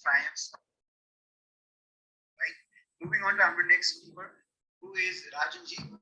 triumphs, right? Moving on to our next speaker, who is Rajanji.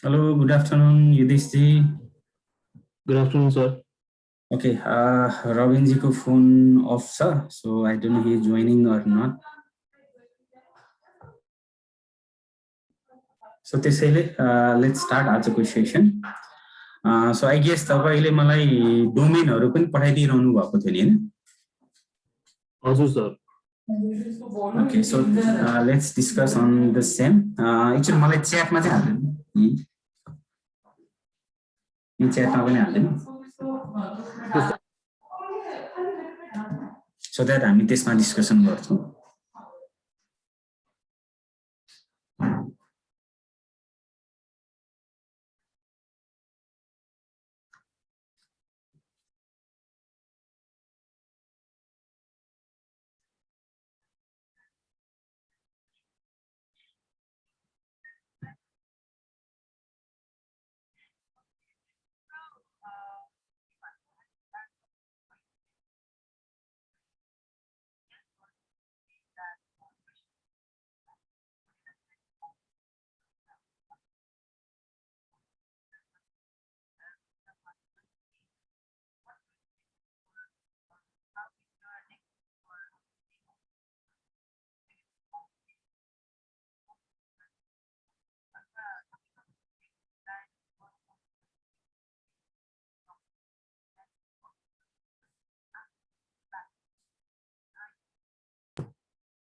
Hello, good afternoon, Yudish ji. Good afternoon, sir. Okay, Robin ji ko phone off, sir. So I don't know he is joining or not. So त्यसैले let's start आजको session. So I guess तपाईले मलाई डोमेनहरु पनि पठाइदिइरहनु भएको थियो नि हैन? हजुर sir. Okay, so let's discuss on the same. Actually मलाई च्याटमा चाहिँ हाल्दिनु. यो च्याटमा पनि हाल्दिनु. So that हामी त्यसमा डिस्कसन गर्छौं.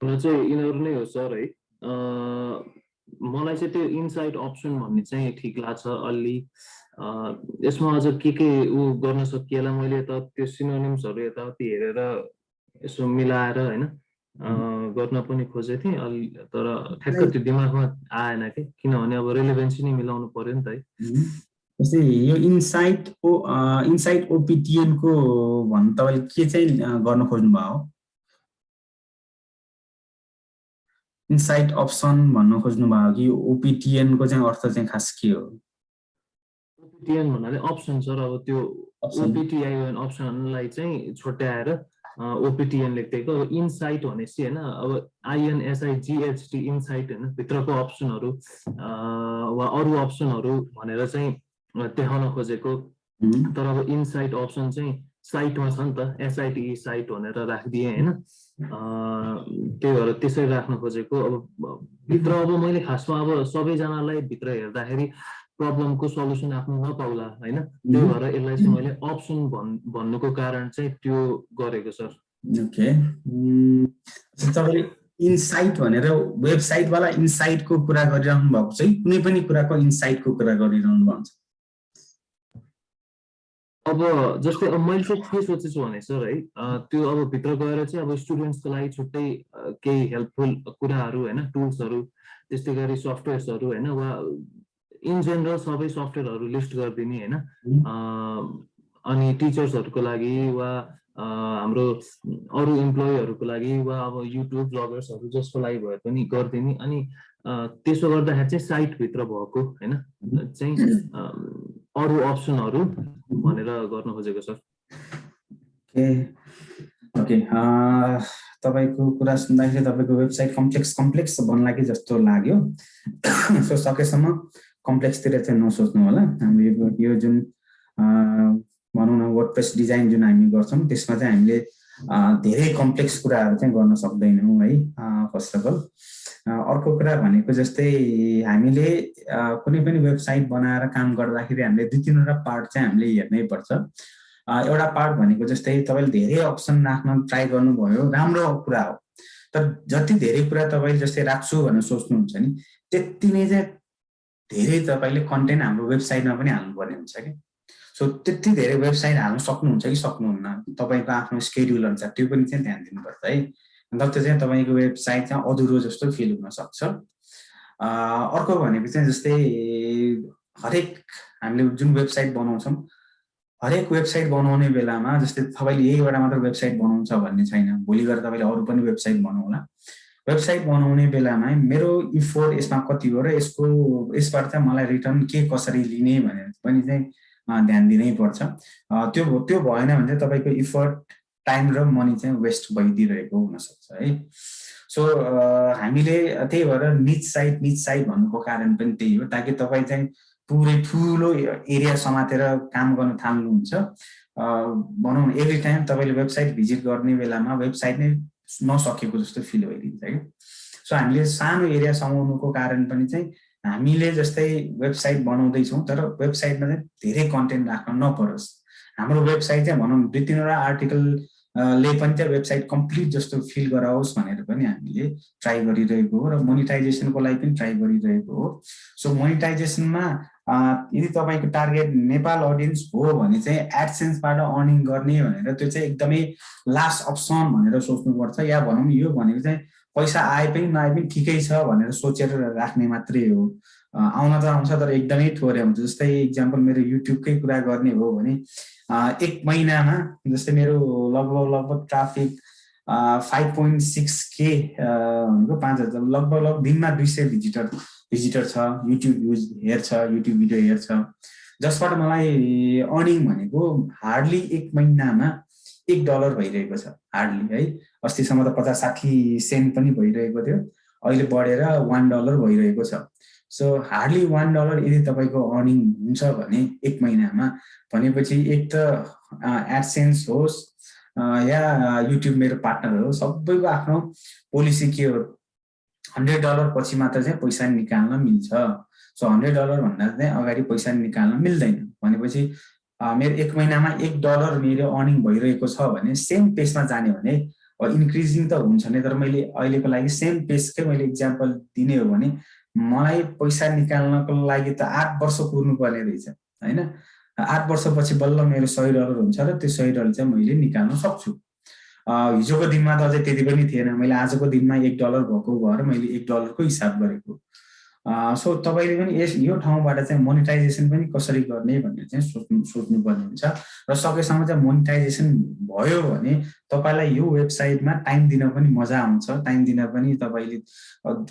चाहिँ यिनीहरु नै हो सर है. मलाई चाहिँ त्यो इनसाइट अप्सन भन्ने चाहिँ ठीक लाग्छ अलि. यसमा अझ के उ गर्न सकिएला मैले त त्यो सिनोनिम्सहरु यताउति हेरेर यसो मिलाएर हैन गर्न पनि खोजे थिए अलि, तर ठ्याक्क त्यो दिमागमा आएन के, किनभने अब रिलेभेन्सी नै मिलाउनु पर्यो नि त है. जस्तै यो इनसाइट ओपिटिएन को भन्न तपाईले के चाहिँ गर्न खोज्नु भयो? इनसाइट अप्सन भन्न खोज्नु भयो कि ओपिटिएन को चाहिँ अर्थ चाहिँ खास के हो? ओपिटिएन भन्नाले अप्सन सर. अब त्यो ओपिटिआइएन अप्सनलाई चाहिँ छुट्याएर ओपिटिएन लेख्दिएको. अब इनसाइट भनेपछि हैन, अब आइएनएसआइजिएचटी इनसाइट हैन, भित्रको अप्सनहरु वा अरु अप्सनहरु भनेर चाहिँ देखाउन खोजेको. तर अब इनसाइट अप्सन चाहिँ साइटमा छ नि त, एसआइटी साइट भनेर राखिदिए हैन. त्यही भएर त्यसै राख्न खोजेको. अब भित्र अब मैले खासमा अब सबैजनालाई भित्र हेर्दाखेरि प्रब्लमको सल्युसन आफ्नो नपाउला हैन, त्यही भएर यसलाई चाहिँ मैले अप्सन भन्नुको कारण चाहिँ त्यो गरेको सर. ओके. तपाईले इनसाइट भनेर वेबसाइट वाला इनसाइट को कुरा गरिरहनु भएको छ, कुनै पनि कुराको इनसाइट को कुरा गरिरहनु भएको छ? अब जस्तै अब मैले चाहिँ के सोचेछु भने सर है, त्यो अब भित्र गएर चाहिँ अब स्टुडेन्ट्सको लागि छुट्टै केही हेल्पफुल कुराहरू हैन, टुल्सहरू, त्यस्तै गरी सफ्टवेयर्सहरू हैन, वा इन जेनरल सबै सफ्टवेयरहरू लिस्ट गरिदिने हैन. अनि टिचर्सहरूको लागि वा हाम्रो अरु इम्प्लोइहरुको लागि वा अब युट्युब ब्लगर्सहरू जसको लागि भए पनि गरिदिने. अनि त्यसो गर्दाखेरि चाहिँ साइट भित्र भएको हैन चाहिँ अरु अप्सनहरू भनेर गर्न खोजेको सर. ओके. तपाईको कुरा सुन्दाखेरि तपाईको वेबसाइट कम्प्लेक्स बन्ला कि जस्तो लाग्यो. सो सकेसम्म कम्प्लेक्सतिर चाहिँ नसोच्नु होला. हाम्रो यो जुन भनौँ न वर्डप्रेस डिजाइन जुन हामी गर्छौं त्यसमा चाहिँ हामीले धेरै कम्प्लेक्स कुराहरू चाहिँ गर्न सक्दैनौं है. फर्स्ट अफ अल अर्को कुरा भनेको जस्तै हामीले कुनै पनि वेबसाइट बनाएर काम गर्दाखेरि हामीले दुई तीनवटा पार्ट चाहिँ हामीले हेर्नै पर्छ. एउटा पार्ट भनेको जस्तै तपाईले धेरै अप्सन राख्न ट्राई गर्नुभयो, राम्रो कुरा हो, तर जति धेरै कुरा तपाईले जस्तै राख्छु भनेर सोच्नुहुन्छ नि त्यति नै चाहिँ धेरै तपाईले कन्टेन्ट हाम्रो वेबसाइटमा पनि हाल्नुपर्ने हुन्छ के. सो त्यति धेरै वेबसाइट हाल्न सक्नुहुन्छ कि सक्नुहुन्न, तपाईको आफ्नो स्केड्युल अनुसार त्यो पनि चाहिँ ध्यान दिनुपर्छ है. नत्र चाहिँ तपाईको वेबसाइट चाहिँ अधुरो जस्तो फिल हुन सक्छ. अर्को भनेको चाहिँ जस्तै हरेक हामीले जुन वेबसाइट बनाउँछौँ हरेक वेबसाइट बनाउने बेलामा जस्तै तपाईँले यहीबाट मात्र वेबसाइट बनाउँछ भन्ने छैन, भोलि गएर तपाईँले अरू पनि वेबसाइट बनाउला। वेबसाइट बनाउने बेलामा मेरो इफोर्ट यसमा कति हो र यसबाट चाहिँ मलाई रिटर्न के कसरी लिने भनेर पनि चाहिँ ध्यान दिनै पर्छ। त्यो भएन भने चाहिँ तपाईँको इफोर्ट टाइम र मनी चाहिँ वेस्ट भइदिरहेको हुनसक्छ है। सो हामीले त्यही भएर निच साइट भन्नुको कारण पनि त्यही हो, ताकि तपाईँ चाहिँ पुरै ठुलो एरिया समातेर काम गर्न थाल्नुहुन्छ। भनौँ एभ्री टाइम तपाईँले वेबसाइट भिजिट गर्ने बेलामा वेबसाइट नै नसकेको जस्तो फिल भइदिन्छ है। सो हामीले सानो एरिया समाउनुको कारण पनि चाहिँ हामीले जस्तै वेबसाइट बनाउँदैछौँ तर वेबसाइटमा चाहिँ धेरै कन्टेन्ट राख्न नपरोस्। हाम्रो वेबसाइट चाहिँ भनौँ 2-3वटा आर्टिकल ले पनि चाहिँ वेबसाइट कम्प्लिट जस्तो फिल गराओस् भनेर पनि हामीले ट्राई गरिरहेको हो र मोनिटाइजेसनको लागि पनि ट्राई गरिरहेको हो। सो मोनिटाइजेसनमा यदि तपाईँको टार्गेट नेपाल अडियन्स हो भने चाहिँ एडसेन्सबाट अर्निङ गर्ने भनेर त्यो चाहिँ एकदमै लास्ट अप्सन भनेर सोच्नुपर्छ, या भनौँ यो भनेको चाहिँ पैसा आए पनि नआए पनि ठिकै छ भनेर सोचेर राख्ने मात्रै हो। आउन त आउँछ तर एकदमै थोरै आउँछ। जस्तै इक्जाम्पल मेरो युट्युबकै कुरा गर्ने हो भने 1 महिनामा जस्तै मेरो लगभग ट्राफिक 5.6K भनेको 5,000 लगभग दिनमा 200 भिजिटर छ, युट्युब हेर्छ, युट्युब भिडियो हेर्छ, जसबाट मलाई अर्निङ भनेको हार्डली 1 महिनामा $1 भइरहेको छ हार्डली है। अस्तिसम्म त 50-60 सेन्ट पनि भइरहेको थियो, अहिले बढेर $1 भइरहेको छ। सो हार्डली $1 यदि तपाईँको अर्निङ हुन्छ भने 1 महिनामा भनेपछि एक त एडसेन्स होस् या युट्युब मेरो पार्टनर हो, सबैको आफ्नो पोलिसी के हो, $100 पछि मात्र चाहिँ पैसा निकाल्न मिल्छ। सो $100 भन्दा चाहिँ अगाडि पैसा निकाल्न मिल्दैन भनेपछि मेरो 1 महिनामा $1 मेरो अर्निङ भइरहेको छ भने सेम पेसमा जाने भने इन्क्रिजिङ त हुन्छ नै, तर मैले अहिलेको लागि सेम पेसकै मैले इक्जाम्पल दिने हो भने मलाई पैसा निकाल्नको लागि त 8 वर्ष कुर्नु पर्ने रहेछ हैन। 8 वर्षपछि बल्ल मेरो $100 हुन्छ र त्यो $100 चाहिँ मैले निकाल्न सक्छु। हिजोको दिनमा त अझै त्यति पनि थिएन, मैले आजको दिनमा $1 भएको भएर मैले $1 को हिसाब गरेको। सो तपाईँले पनि यो ठाउँबाट चाहिँ मोनिटाइजेसन पनि कसरी गर्ने भनेर चाहिँ सोच्नुपर्ने हुन्छ र सकेसम्म चाहिँ मोनिटाइजेसन भयो भने तपाईँलाई यो वेबसाइटमा टाइम दिन पनि मजा आउँछ, टाइम दिन पनि तपाईँले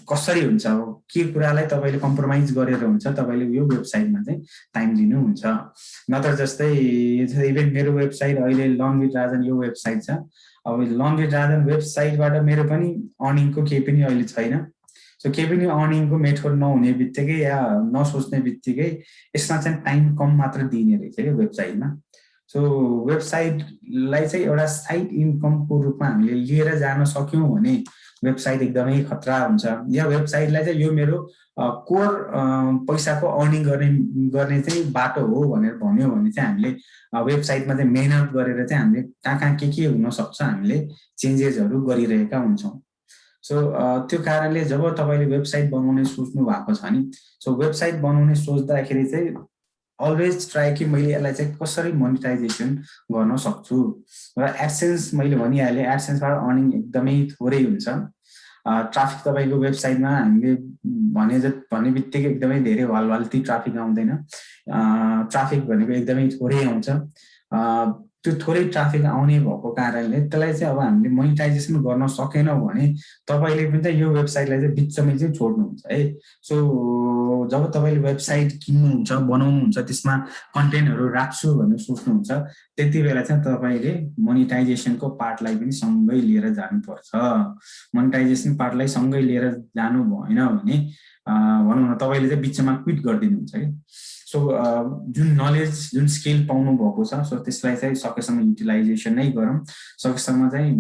कसरी हुन्छ के कुरालाई तपाईँले कम्प्रोमाइज गरेर हुन्छ तपाईँले यो वेबसाइटमा चाहिँ टाइम दिनुहुन्छ। नत्र जस्तै इभन मेरो वेबसाइट अहिले लर्न विथ राजन यो वेबसाइट छ, अब लर्न विथ राजन वेबसाइटबाट मेरो पनि अर्निङको केही पनि अहिले छैन। सो केही पनि अर्निङको मेथड नहुने बित्तिकै या नसोच्ने बित्तिकै यसमा चाहिँ टाइम कम मात्र दिने रहेछ क्या वेबसाइटमा। सो वेबसाइटलाई चाहिँ एउटा साइड इन्कमको रूपमा हामीले लिएर जान सक्यौँ भने वेबसाइट एकदमै खतरा हुन्छ। या वेबसाइटलाई चाहिँ यो मेरो कोर पैसाको अर्निङ गर्ने चाहिँ बाटो हो भनेर भन्यो भने चाहिँ हामीले वेबसाइटमा चाहिँ मेहनत गरेर चाहिँ हामीले कहाँ के हुनसक्छ हामीले चेन्जेसहरू गरिरहेका हुन्छौँ। सो त्यो कारणले जब तपाईँले वेबसाइट बनाउने सोच्नु भएको छ नि, सो वेबसाइट बनाउने सोच्दाखेरि चाहिँ अलवेज ट्राई कि मैले यसलाई चाहिँ कसरी मोनिटाइजेसन गर्न सक्छु र एडसेन्स मैले भनिहालेँ एडसेन्सबाट अर्निङ एकदमै थोरै हुन्छ। ट्राफिक तपाईँको वेबसाइटमा हामीले भने बित्तिकै एकदमै धेरै वालती ट्राफिक आउँदैन, ट्राफिक भनेको एकदमै थोरै आउँछ। त्यो थोरै ट्राफिक आउने भएको कारणले त्यसलाई चाहिँ अब हामीले मोनिटाइजेसन गर्न सकेनौँ भने तपाईँले पनि चाहिँ यो वेबसाइटलाई चाहिँ बिचमै चाहिँ छोड्नुहुन्छ है। सो जब तपाईँले वेबसाइट किन्नुहुन्छ बनाउनुहुन्छ त्यसमा कन्टेन्टहरू राख्छु भनेर सोच्नुहुन्छ त्यति बेला चाहिँ तपाईँले मोनिटाइजेसनको पार्टलाई पनि सँगै लिएर जानुपर्छ। मोनिटाइजेसन पार्टलाई सँगै लिएर जानु भएन भने भनौँ न तपाईँले चाहिँ बिचमा क्विट गरिदिनुहुन्छ कि। सो जुन नलेज जुन स्किल पाउनु भएको छ सो त्यसलाई चाहिँ सकेसम्म युटिलाइजेसन नै गरौँ, सकेसम्म चाहिँ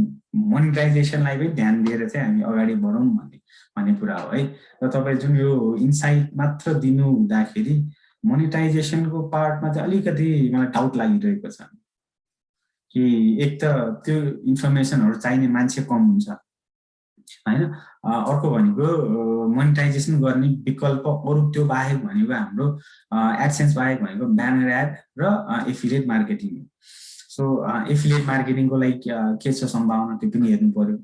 मोनिटाइजेसनलाई पनि ध्यान दिएर चाहिँ हामी अगाडि बढौँ भन्ने कुरा हो है। र तपाईँ जुन यो इन्साइट मात्र दिनु हुँदाखेरि मोनिटाइजेसनको पार्टमा चाहिँ अलिकति मलाई डाउट लागिरहेको छ कि एक त त्यो इन्फर्मेसनहरू चाहिने मान्छे कम हुन्छ हैन, अर्को भनेको मोनिटाइजेसन गर्ने विकल्प अरु त्यो बाहेक भनेको हाम्रो एडसेन्स बाहेक भनेको ब्यानर एड र एफिलिएट मार्केटिङ। सो एफिलिएट मार्केटिङको लागि के छ सम्भावना त्यो पनि हेर्नु पर्यो।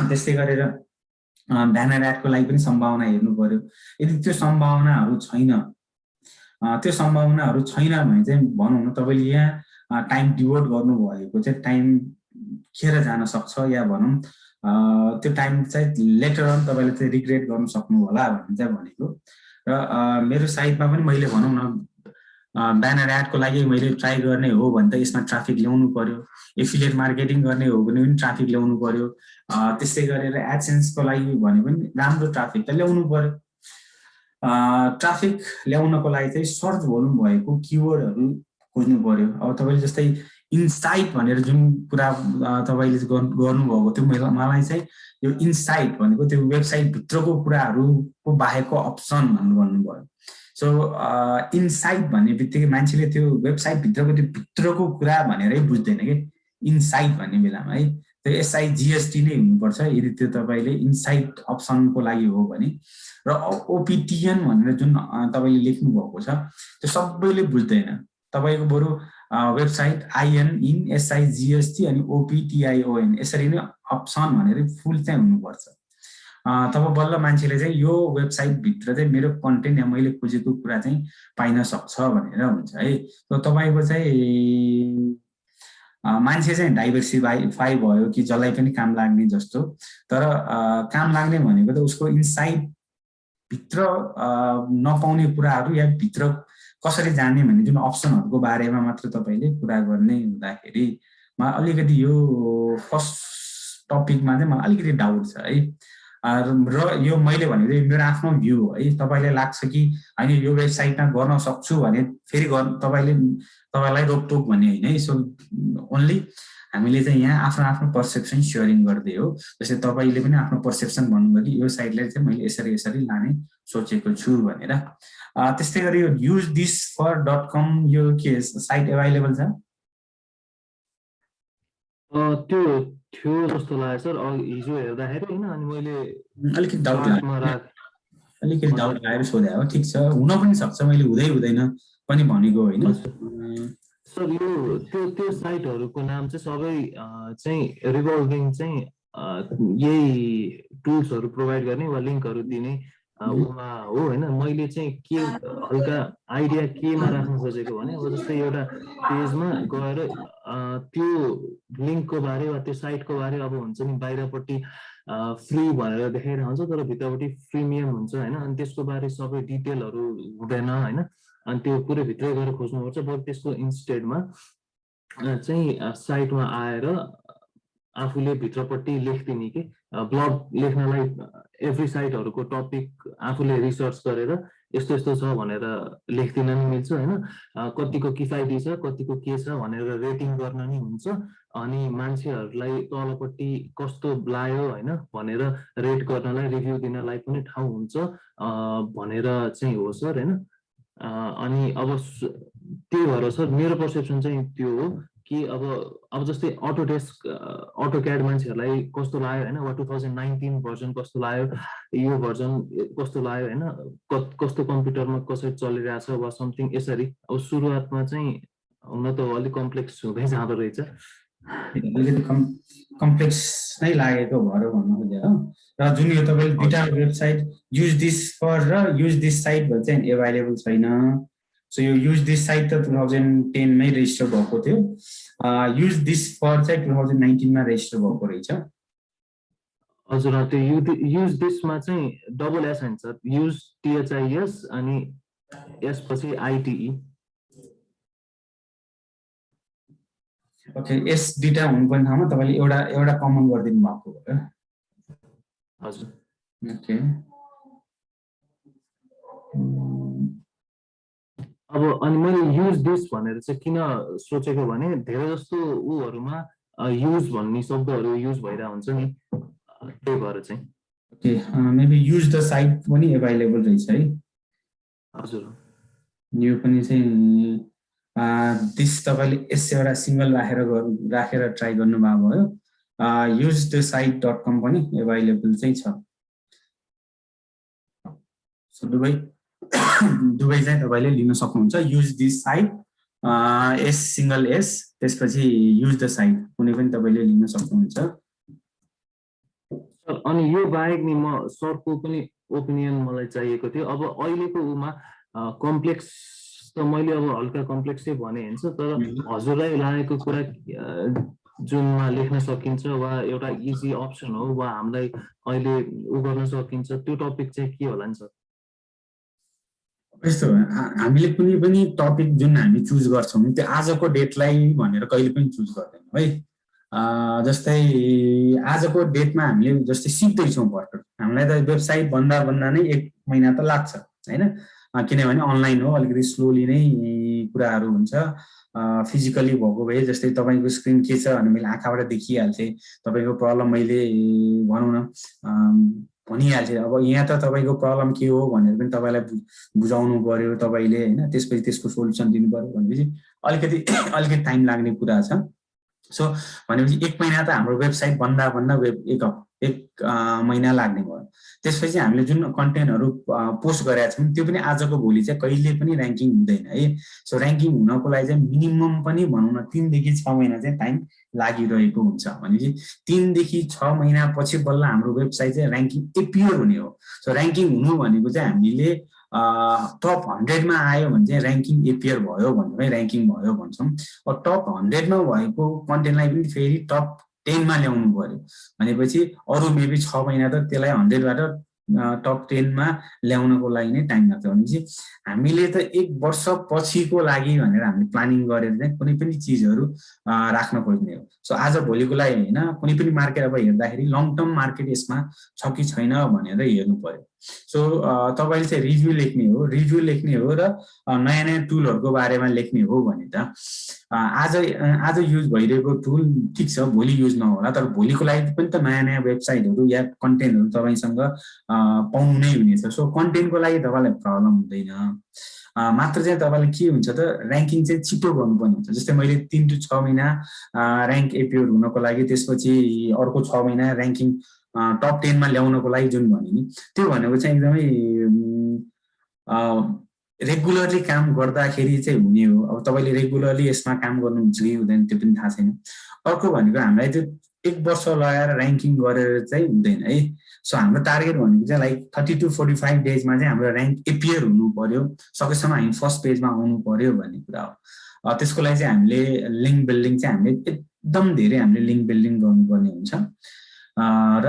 त्यस्तै गरेर ब्यानर एडको लागि पनि सम्भावना हेर्नु पर्यो। यदि त्यो सम्भावनाहरू छैन भने चाहिँ भनौँ न तपाईँले यहाँ टाइम डिभोट गर्नुभएको चाहिँ टाइम खेर जान सक्छ, या भनौँ त्यो टाइम चाहिँ लेटर अन तपाईँले चाहिँ रिग्रेट गर्नु सक्नु होला भन्ने चाहिँ भनेको। र मेरो साइटमा पनि मैले भनौँ न ब्यानर एडको लागि मैले ट्राई गर्ने हो भने त यसमा ट्राफिक ल्याउनु पर्यो, एफिलिएट मार्केटिङ गर्ने हो भने पनि ट्राफिक ल्याउनु पर्यो, त्यस्तै गरेर एडसेन्सको लागि भने पनि राम्रो ट्राफिक त ल्याउनु पर्यो। ट्राफिक ल्याउनको लागि चाहिँ सर्च भोल्युम भएको किवर्डहरू खोज्नु पर्यो। अब तपाईँले जस्तै इनसाइट भनेर जुन कुरा तपाईँले गर्नुभएको थियो, मलाई चाहिँ यो इनसाइट भनेको त्यो वेबसाइट भित्रको कुराहरूको बाहेकको अप्सन भन्नुभयो। सो इनसाइट भन्ने बित्तिकै मान्छेले त्यो वेबसाइट भित्रको कुरा भनेरै बुझ्दैन कि इनसाइट भन्ने बेलामा है, त्यो SIGST नै हुनुपर्छ यदि त्यो तपाईँले इनसाइट अप्सनको लागि हो भने। र OPTN भनेर जुन तपाईँले लेख्नु भएको छ त्यो सबैले बुझ्दैन। तपाईँको बरु वेबसाइट IN SIGST अनि OPTION यसरी नै अप्सन भनेर फुल चाहिँ हुनुपर्छ। तब बल्ल मान्छेले चाहिँ यो वेबसाइट भित्र चाहिँ मेरो कन्टेन्ट या मैले खोजेको कुरा चाहिँ पाइन सक्छ भनेर हुन्छ है। तपाईँको चाहिँ मान्छे चाहिँ डाइभर्सिफाई भयो कि जसलाई पनि काम लाग्ने जस्तो, तर काम लाग्ने भनेको त उसको इनसाइट भित्र नपाउने कुराहरू या भित्र कसरी जाने भन्ने जुन अप्सनहरूको बारेमा मात्र तपाईँले कुरा गर्ने हुँदाखेरि अलिकति यो फर्स्ट टपिकमा चाहिँ मलाई अलिकति डाउट छ है। र यो मैले भनेको मेरो आफ्नो भ्यू हो है। तपाईँलाई लाग्छ कि होइन यो वेबसाइटमा गर्न सक्छु भने फेरि तपाईँलाई रोकटोक भन्ने होइन है। सो ओन्ली हामीले चाहिँ यहाँ आफ्नो पर्सेप्सन सेयरिङ गर्दै हो। जस्तै तपाईँले पनि आफ्नो पर्सेप्सन भन्नुभयो कि यो साइटलाई चाहिँ मैले यसरी लाने सोचेको छु भनेर। त्यस्तै गरी यो usethisfor.com यो के साइट एभाइलेबल छ? त्यो थियो जस्तो लाग्यो सर हिजो हेर्दाखेरि होइन। अनि मैले अलिकति डाउट लागेर सोधे हो। ठिक छ, हुन पनि सक्छ, मैले हुँदैन पनि भनेको होइन सर। यो त्यो साइटहरूको नाम चाहिँ सबै चाहिँ रिभल्भिङ चाहिँ यही टुल्सहरू प्रोभाइड गर्ने वा लिङ्कहरू दिने उमा हो होइन। मैले चाहिँ के हल्का आइडिया केमा राख्न खोजेको भने अब जस्तै एउटा पेजमा गएर त्यो लिङ्कको बारे वा त्यो साइटको बारे अब हुन्छ नि बाहिरपट्टि फ्री भनेर देखाइरहेको हुन्छ तर भित्रपट्टि प्रिमियम हुन्छ होइन। अनि त्यसको बारे सबै डिटेलहरू हुँदैन होइन। अनि त्यो पुरै भित्रै गएर खोज्नुपर्छ। बरु त्यसको इन्स्टेडमा चाहिँ साइटमा आएर आफूले भित्रपट्टि लेख्दिने कि ब्लग लेख्नलाई एभ्री साइटहरूको टपिक आफूले रिसर्च गरेर यस्तो छ भनेर लेख्दिन नि मिल्छ होइन। कतिको किफायती छ कतिको के छ भनेर रेटिङ गर्न नि हुन्छ। अनि मान्छेहरूलाई तलपट्टि कस्तो लाग्यो होइन भनेर रेट गर्नलाई रिभ्यू दिनलाई पनि ठाउँ हुन्छ भनेर चाहिँ हो सर होइन। अनि अब त्यही भएर सर मेरो पर्सेप्सन चाहिँ त्यो हो कि अब जस्तै अटोक्याड मान्छेहरूलाई कस्तो लाग्यो होइन, वा 2019 भर्जन कस्तो लाग्यो, यो भर्जन कस्तो लाग्यो होइन, कस्तो कम्प्युटरमा कसरी चलिरहेछ वा समथिङ यसरी। अब सुरुवातमा चाहिँ हुन त अलिक कम्प्लेक्स हुँदै जाँदो रहेछ। अलिकति कम्प्लेक्स नै लागेको भएर भन्नु खोजेँ हो। र जुन यो तपाईँले दुईवटा वेबसाइट युज दिस फर र युज दिस साइट भन्छ चाहिँ एभाइलेबल छैन। सो यो युज दिस साइट त 2010 मै रेजिस्टर भएको थियो। युज दिस फर चाहिँ 2019 मा रेजिस्टर भएको रहेछ। हजुर त्यो युज दिसमा चाहिँ डबल एस हुन्छ युज THIS अनि यसपछि ITE। ओके, एस दुईटा हुनुपर्ने ठाउँमा तपाईँले एउटा कमन गरिदिनु भएको हो। हजुर ओके। अब अनि मैले युज दिस भनेर चाहिँ किन सोचेको भने धेरै जस्तो उहरूमा युज भन्ने शब्दहरू युज भइरहेको हुन्छ नि, त्यही भएर चाहिँ। Okay, maybe use the site पनि एभाइलेबल रहेछ है। हजुर यो पनि चाहिँ दिस तपाईँले एउटा सिङ्गल राखेर ट्राई गर्नुभएको भयो। युज द साइट.com पनि एभाइलेबल चाहिँ छ। सो दुवै चाहिँ तपाईँले लिन सक्नुहुन्छ। युज दिस साइट S त्यसपछि युज द साइट कुनै पनि तपाईँले लिन सक्नुहुन्छ। सर अनि यो बाहेक नि म सरको पनि ओपिनियन मलाई चाहिएको थियो। अब अहिलेको उमा कम्प्लेक्स त मैले अब हल्का कम्प्लेक्सै भने हैन, तर हजुरलाई लागेको कुरा जुनमा लेख्न सकिन्छ वा एउटा इजी अप्सन हो वा हामीलाई अहिले उ गर्न सकिन्छ, त्यो टपिक चाहिँ के होला नि सर? यस्तो हामीले कुनै पनि टपिक जुन हामी चुज गर्छौँ त्यो आजको डेटलाई भनेर कहिले पनि चुज गर्दैनौँ है। जस्तै आजको डेटमा हामीले जस्तै सिक्दैछौँ भर्खर, हामीलाई त वेबसाइट भन्दा नै 1 महिना त लाग्छ होइन, किनभने अनलाइन हो, अलिकति स्लोली नै कुराहरू हुन्छ। फिजिकली भएको भए जस्तै तपाईँको स्क्रिन के छ भने मैले आँखाबाट देखिहाल्थेँ, तपाईँको प्रब्लम मैले भनौँ न भनिहाल्थेँ। अब यहाँ त तपाईँको प्रब्लम के हो भनेर पनि तपाईँलाई बुझाउनु पर्यो तपाईँले होइन, त्यसपछि त्यसको सोल्युसन दिनु पर्यो भनेपछि अलिकति टाइम लाग्ने कुरा छ। सो भनेपछि 1 महिना त हाम्रो वेबसाइट भन्दा एक महिना लाग्ने भयो। त्यसपछि हामीले जुन कन्टेन्टहरू पोस्ट गरेका छौँ त्यो पनि आजको भोलि चाहिँ कहिले पनि र्याङ्किङ हुँदैन है। सो र्याङ्किङ हुनको लागि चाहिँ मिनिमम पनि भनौँ न 3 देखि 6 महिना चाहिँ टाइम लागिरहेको हुन्छ। भनेपछि 3 देखि 6 महिना पछि बल्ल हाम्रो वेबसाइट चाहिँ र्याङ्किङ एपियर हुने हो। सो र्याङ्किङ हुनु भनेको चाहिँ हामीले टप 100मा आयो भने चाहिँ र्याङ्किङ एपियर भयो भन्छौँ है, र्याङ्किङ भयो भन्छौँ। टप 100मा भएको कन्टेन्टलाई पनि फेरि टप 10मा ल्याउनु पर्यो भनेपछि अरू मेबी 6 महिना त त्यसलाई 100बाट टप 10मा ल्याउनको लागि नै टाइम लाग्छ। भनेपछि हामीले त 1 वर्ष पछिको लागि भनेर हामीले प्लानिङ गरेर चाहिँ कुनै पनि चिजहरू राख्न खोज्ने हो। सो आज भोलिको लागि होइन, कुनै पनि मार्केट अब हेर्दाखेरि लङ टर्म मार्केट यसमा छ कि छैन भनेर हेर्नु पर्यो। सो तपाईँले चाहिँ रिभ्यू लेख्ने हो र नयाँ टुलहरूको बारेमा लेख्ने हो भने त आज युज भइरहेको टुल ठिक छ, भोलि युज नहोला, तर भोलिको लागि पनि त नयाँ वेबसाइटहरू या कन्टेन्टहरू तपाईँसँग पाउनु नै हुनेछ। सो कन्टेन्टको लागि तपाईँलाई प्रब्लम हुँदैन, मात्र चाहिँ तपाईँले के हुन्छ त र्याङ्किङ चाहिँ छिटो गर्नुपर्ने हुन्छ। जस्तै मैले 3 to 6 महिना र्याङ्क एपियर हुनको लागि, त्यसपछि अर्को 6 महिना र्याङ्किङ टप 10मा ल्याउनको लागि जुन भने नि, त्यो भनेको चाहिँ एकदमै रेगुलरली काम गर्दाखेरि चाहिँ हुने हो। अब तपाईँले रेगुलरली यसमा काम गर्नुहुन्छ कि हुँदैन त्यो पनि थाहा छैन। अर्को भनेको हामीलाई त्यो 1 वर्ष लगाएर र्याङ्किङ गरेर चाहिँ हुँदैन है। सो हाम्रो टार्गेट भनेको चाहिँ लाइक 30 to 45 डेजमा चाहिँ हाम्रो र्याङ्क एपियर हुनु पर्यो, सकेसम्म हामी फर्स्ट पेजमा आउनु पर्यो भन्ने कुरा हो। त्यसको लागि चाहिँ हामीले लिङ्क बिल्डिङ चाहिँ हामीले एकदम धेरै हामीले लिङ्क बिल्डिङ गर्नुपर्ने हुन्छ। र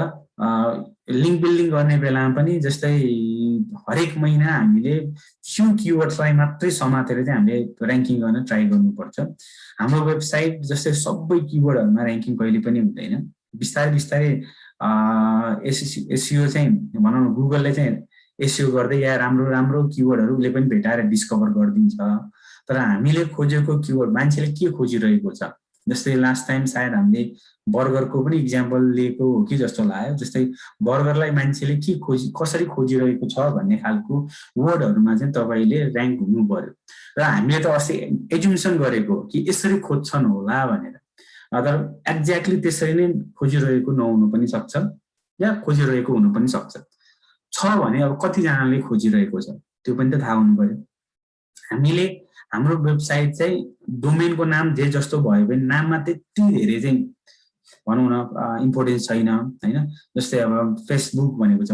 लिङ्क बिल्डिङ गर्ने बेलामा पनि जस्तै हरेक महिना हामीले फ्यु किवर्ड्सलाई मात्रै समातेर चाहिँ हामीले र्याङ्किङ गर्न ट्राई गर्नुपर्छ। हाम्रो वेबसाइट जस्तै सबै किवर्डहरूमा र्याङ्किङ कहिले पनि हुँदैन। बिस्तारै एसइओ चाहिँ भनौँ न गुगलले चाहिँ एसइओ गर्दै या राम्रो किवर्डहरूले पनि भेटाएर डिस्कभर गरिदिन्छ। तर हामीले खोजेको किवर्ड मान्छेले के खोजिरहेको छ, जस्तै लास्ट टाइम सायद हामीले बर्गरको पनि इक्जाम्पल लिएको हो कि जस्तो लाग्यो। जस्तै बर्गरलाई मान्छेले कसरी खोजिरहेको छ भन्ने खालको वर्डहरूमा चाहिँ तपाईँले र्याङ्क हुनु पर्यो। र हामीले त अस्ति एजुम्सन गरेको कि यसरी खोज्छन् होला भनेर, तर एक्ज्याक्टली त्यसरी नै खोजिरहेको नहुनु पनि सक्छ या खोजिरहेको हुनु पनि सक्छ। छ भने अब कतिजनाले खोजिरहेको छ त्यो पनि त थाहा हुनु पर्यो। हामीले हाम्रो वेबसाइट चाहिँ डोमेनको नाम जे जस्तो भयो भने नाममा त्यति धेरै चाहिँ भनौँ न इम्पोर्टेन्स छैन होइन। जस्तै अब फेसबुक भनेको छ,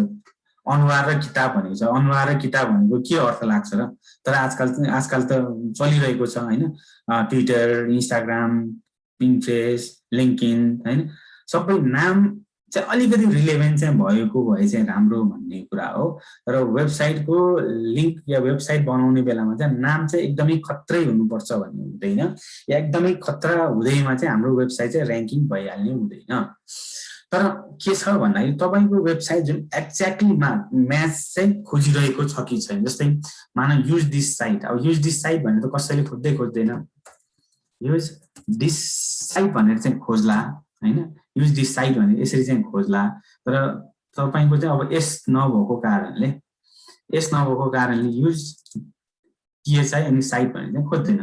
अनुहार र किताब भनेको छ, अनुहार र किताब भनेको के अर्थ लाग्छ र? तर आजकल त चलिरहेको छ होइन, ट्विटर, इन्स्टाग्राम, पिन्ट्रेस्ट, लिङ्किन होइन, सबै नाम चाहिँ अलिकति रिलेभेन्ट चाहिँ भएको भए चाहिँ राम्रो भन्ने कुरा हो। तर वेबसाइटको लिङ्क या वेबसाइट बनाउने बेलामा चाहिँ नाम चाहिँ एकदमै खत्रै हुनुपर्छ भन्ने हुँदैन, या एकदमै खतरा हुँदैमा चाहिँ हाम्रो वेबसाइट चाहिँ र्याङ्किङ भइहाल्ने हुँदैन। तर के छ भन्दाखेरि तपाईँको वेबसाइट जुन एक्ज्याक्टली म्याच चाहिँ खोजिरहेको छ कि छैन। जस्तै मानव युज दिस साइट, अब युज दिस साइट भनेर त कसैले खोज्दैन, युज दिस साइट भनेर चाहिँ खोज्ला होइन, युज दिस साइट भनेर यसरी चाहिँ खोज्ला। तर तपाईँको चाहिँ अब एस नभएको कारणले युज टिएचआई अनि साइट भनेर चाहिँ खोज्दैन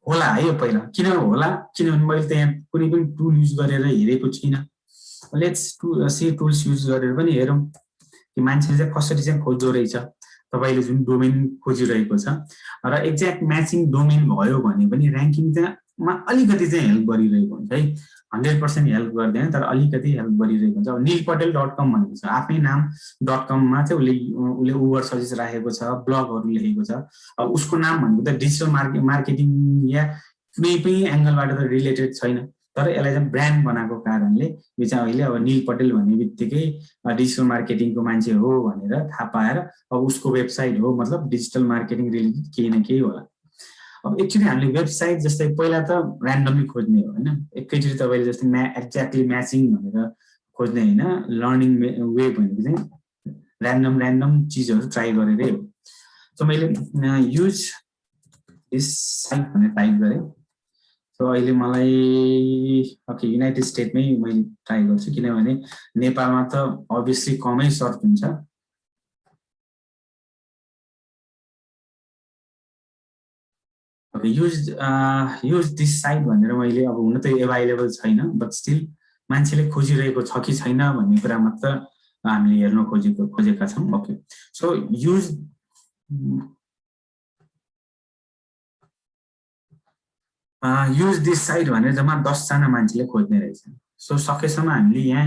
होला है। यो पहिला किन होला, किनभने मैले त यहाँ कुनै पनि टुल युज गरेर हेरेको छुइनँ। लेट्स सी टुल्स युज गरेर पनि हेरौँ कि मान्छेले चाहिँ कसरी चाहिँ खोज्दो रहेछ तपाईँले जुन डोमेन खोजिरहेको छ। र एक्ज्याक्ट म्याचिङ डोमेन भयो भने पनि र्याङ्किङ चाहिँ अलिकति चाहिँ हेल्प गरिरहेको हुन्छ है। 100% हेल्प गर्दैन तर अलिकति हेल्प गरिरहेको हुन्छ। अब nilpatel.com भनेको छ आफ्नै नाम .com-मा चाहिँ उसले उबर सर्भिस राखेको छ, ब्लगहरू लेखेको छ। अब उसको नाम भनेको त डिजिटल मार्केटिङ या कुनै पनि एङ्गलबाट त रिलेटेड छैन, तर यसलाई चाहिँ ब्रान्ड बनाएको कारणले यो चाहिँ अहिले अब निल पटेल भन्ने बित्तिकै डिजिटल मार्केटिङको मान्छे हो भनेर थाहा पाएर अब उसको वेबसाइट हो, मतलब डिजिटल मार्केटिङ रिलेटेड केही न केही होला। अब एक्चुअली हामीले वेबसाइट जस्तै पहिला त ऱ्यान्डमली खोज्ने हो होइन, एकैचोटि तपाईँले जस्तै एक्ज्याक्टली म्याचिङ भनेर खोज्ने होइन, लर्निङ वे भनेको चाहिँ ऱ्यान्डम चिजहरू ट्राई गरेरै हो। सो मैले युज दिस साइट भनेर टाइप गरेँ। सो अहिले मलाई ओके युनाइटेड स्टेटमै मैले ट्राई गर्छु, किनभने नेपालमा त अभियसली कमै सर्च हुन्छ। युज दिस साइट भनेर मैले अब हुन त एभाइलेबल छैन, बट स्टिल मान्छेले खोजिरहेको छ कि छैन भन्ने कुरा मात्र हामीले हेर्न खोजेका छौँ। Okay so use this site भनेर जम्मा 10 जना मान्छेले खोज्ने रहेछ। सो सकेसम्म हामीले यहाँ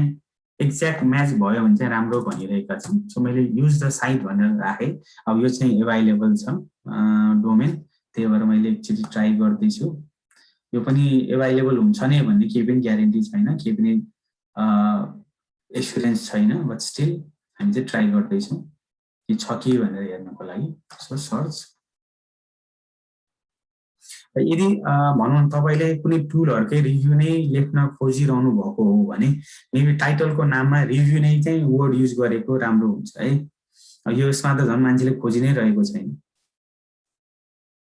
एक्ज्याक्ट म्याच भयो भने चाहिँ राम्रो भनिरहेका छौँ। सो मैले युज द साइट भनेर राखेँ। अब यो चाहिँ एभाइलेबल छ डोमेन, त्यही भएर मैले एकचोटि ट्राई गर्दैछु। यो पनि एभाइलेबल हुन्छ नै भन्ने केही पनि ग्यारेन्टी छैन, केही पनि एस्युरेन्स छैन, बट स्टिल हामी चाहिँ ट्राई गर्दैछौँ कि छ कि भनेर हेर्नको लागि। सो सर्च यदि भनौँ तपाईँले कुनै टुलहरूकै रिभ्यू नै लेख्न खोजिरहनु भएको हो भने मेबी टाइटलको नाममा रिभ्यू नै चाहिँ वर्ड युज गरेको राम्रो हुन्छ है। यो यसमा त झन् मान्छेले खोजि नै रहेको छैन,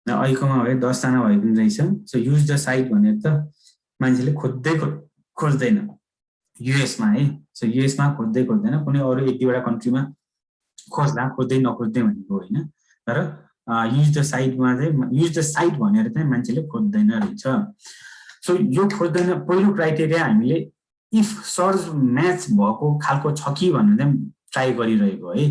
अहिलेकोमा है 10 जना भएको रहेछ। सो युज द साइट भनेर त मान्छेले खोज्दैन युएसमा है। सो युएसमा खोज्दैन, कुनै अरू 1-2वटा कन्ट्रीमा खोज्दै नखोज्दै भनेको होइन, तर युज द साइटमा चाहिँ युज द साइट भनेर चाहिँ मान्छेले खोज्दैन रहेछ। सो यो खोज्दैन, पहिलो क्राइटेरिया हामीले इफ सर्च म्याच भएको खालको छ कि भनेर चाहिँ ट्राई गरिरहेको है।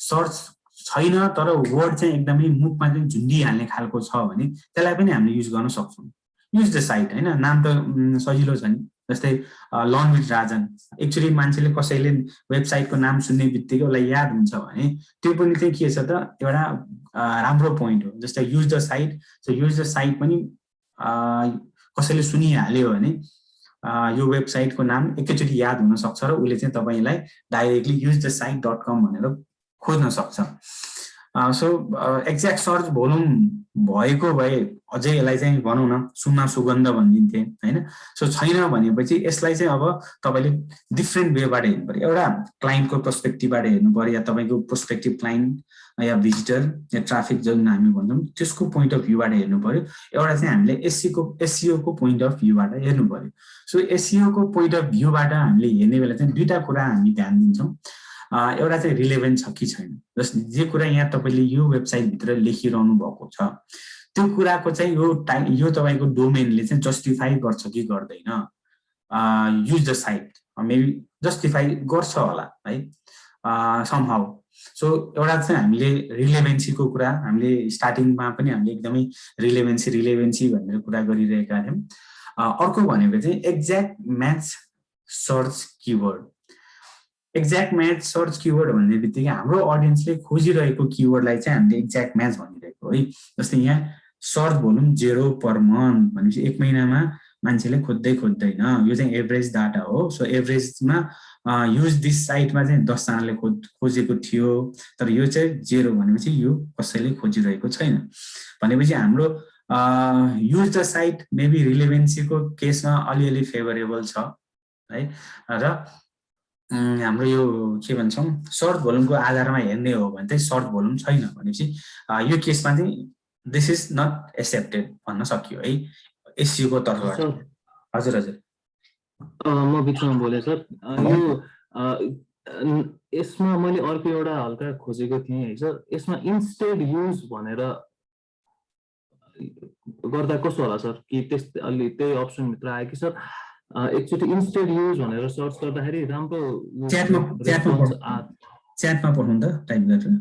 सर्च छैन तर वर्ड चाहिँ एकदमै मुखमा चाहिँ झुन्डिहाल्ने खालको छ भने त्यसलाई पनि हामीले युज गर्न सक्छौँ। युज द साइट होइन, नाम त सजिलो छ नि, जस्तै लर्न विथ राजन। एक्चुअली मान्छेले कसैले वेबसाइटको नाम सुन्ने बित्तिकै उसलाई याद हुन्छ भने त्यो पनि चाहिँ के छ त एउटा राम्रो पोइन्ट हो। जस्तै use the site, so use the site पनि कसैले सुनिहाल्यो भने यो वेबसाइटको नाम एकैचोटि याद हुनसक्छ र उसले चाहिँ तपाईँलाई डाइरेक्टली युज द साइट.com भनेर खोज्न सक्छ। सो एक्ज्याक्ट सर्च भोल्युम भएको भए अझै यसलाई चाहिँ भनौँ न सुनमा सुगन्ध भनिदिन्थे होइन। सो छैन भनेपछि यसलाई चाहिँ अब तपाईँले डिफ्रेन्ट वेबाट हेर्नु पऱ्यो। एउटा क्लाइन्टको पर्सपेक्टिभबाट हेर्नु पऱ्यो, या तपाईँको प्रोस्पेक्टिभ क्लाइन्ट या भिजिटर या ट्राफिक जुन हामी भन्छौँ त्यसको पोइन्ट अफ भ्यूबाट हेर्नु पऱ्यो। एउटा चाहिँ हामीले एसइओको पोइन्ट अफ भ्यूबाट हेर्नु पऱ्यो। सो एसइओको पोइन्ट अफ भ्यूबाट हामीले हेर्ने बेला चाहिँ दुईवटा कुरा हामी ध्यान दिन्छौँ। एउटा चाहिँ रिलेभेन्ट छ कि छैन, जस्तै जे कुरा यहाँ तपाईँले यो वेबसाइटभित्र लेखिरहनु भएको छ त्यो कुराको चाहिँ यो तपाईँको डोमेनले चाहिँ जस्टिफाई गर्छ कि गर्दैन। Use the site maybe justify गर्छ होला है समहाउ। सो एउटा चाहिँ हामीले रिलेभेन्सीको कुरा हामीले स्टार्टिङमा पनि हामीले एकदमै रिलेभेन्सी भनेर कुरा गरिरहेका थियौँ। अर्को भनेको चाहिँ exact match search keyword. Exact match search keyword भन्ने बित्तिकै हाम्रो अडियन्सले खोजिरहेको किवर्डलाई चाहिँ हामीले एक्ज्याक्ट म्याच भनिरहेको है। जस्तै यहाँ सर्च भोल्युम 0 पर मन्थ भनेपछि 1 महिनामा मान्छेले खोज्दैन, यो चाहिँ एभरेज डाटा हो। सो एभरेजमा युज दिस साइटमा चाहिँ 10 जनाले खोजेको थियो, तर यो चाहिँ 0 भनेपछि यो कसैले खोजिरहेको छैन भनेपछि हाम्रो युज द साइट मेबी रिलेभेन्सीको केसमा अलिअलि फेभरेबल छ है। र हाम्रो यो के भन्छौँ सर्च भोल्युमको आधारमा हेर्ने हो भने चाहिँ सर्च भोल्युम छैन भनेपछि यो केसमा चाहिँ दिस इज नट एक्सेप्टेड भन्न सकियो है एसइओको तर्फबाट। हजुर म बिचमा बोले सर, यो यसमा मैले अर्को एउटा हल्का खोजेको थिएँ है सर, यसमा इन्स्टेड युज भनेर गर्दा कस्तो होला सर, कि अलि त्यही अप्सनभित्र आयो कि सर एकचोटि इन्स्टेड युज भनेर सर्च गर्दाखेरि राम्रो च्याटमा पठाउनु त टाइप गरेर।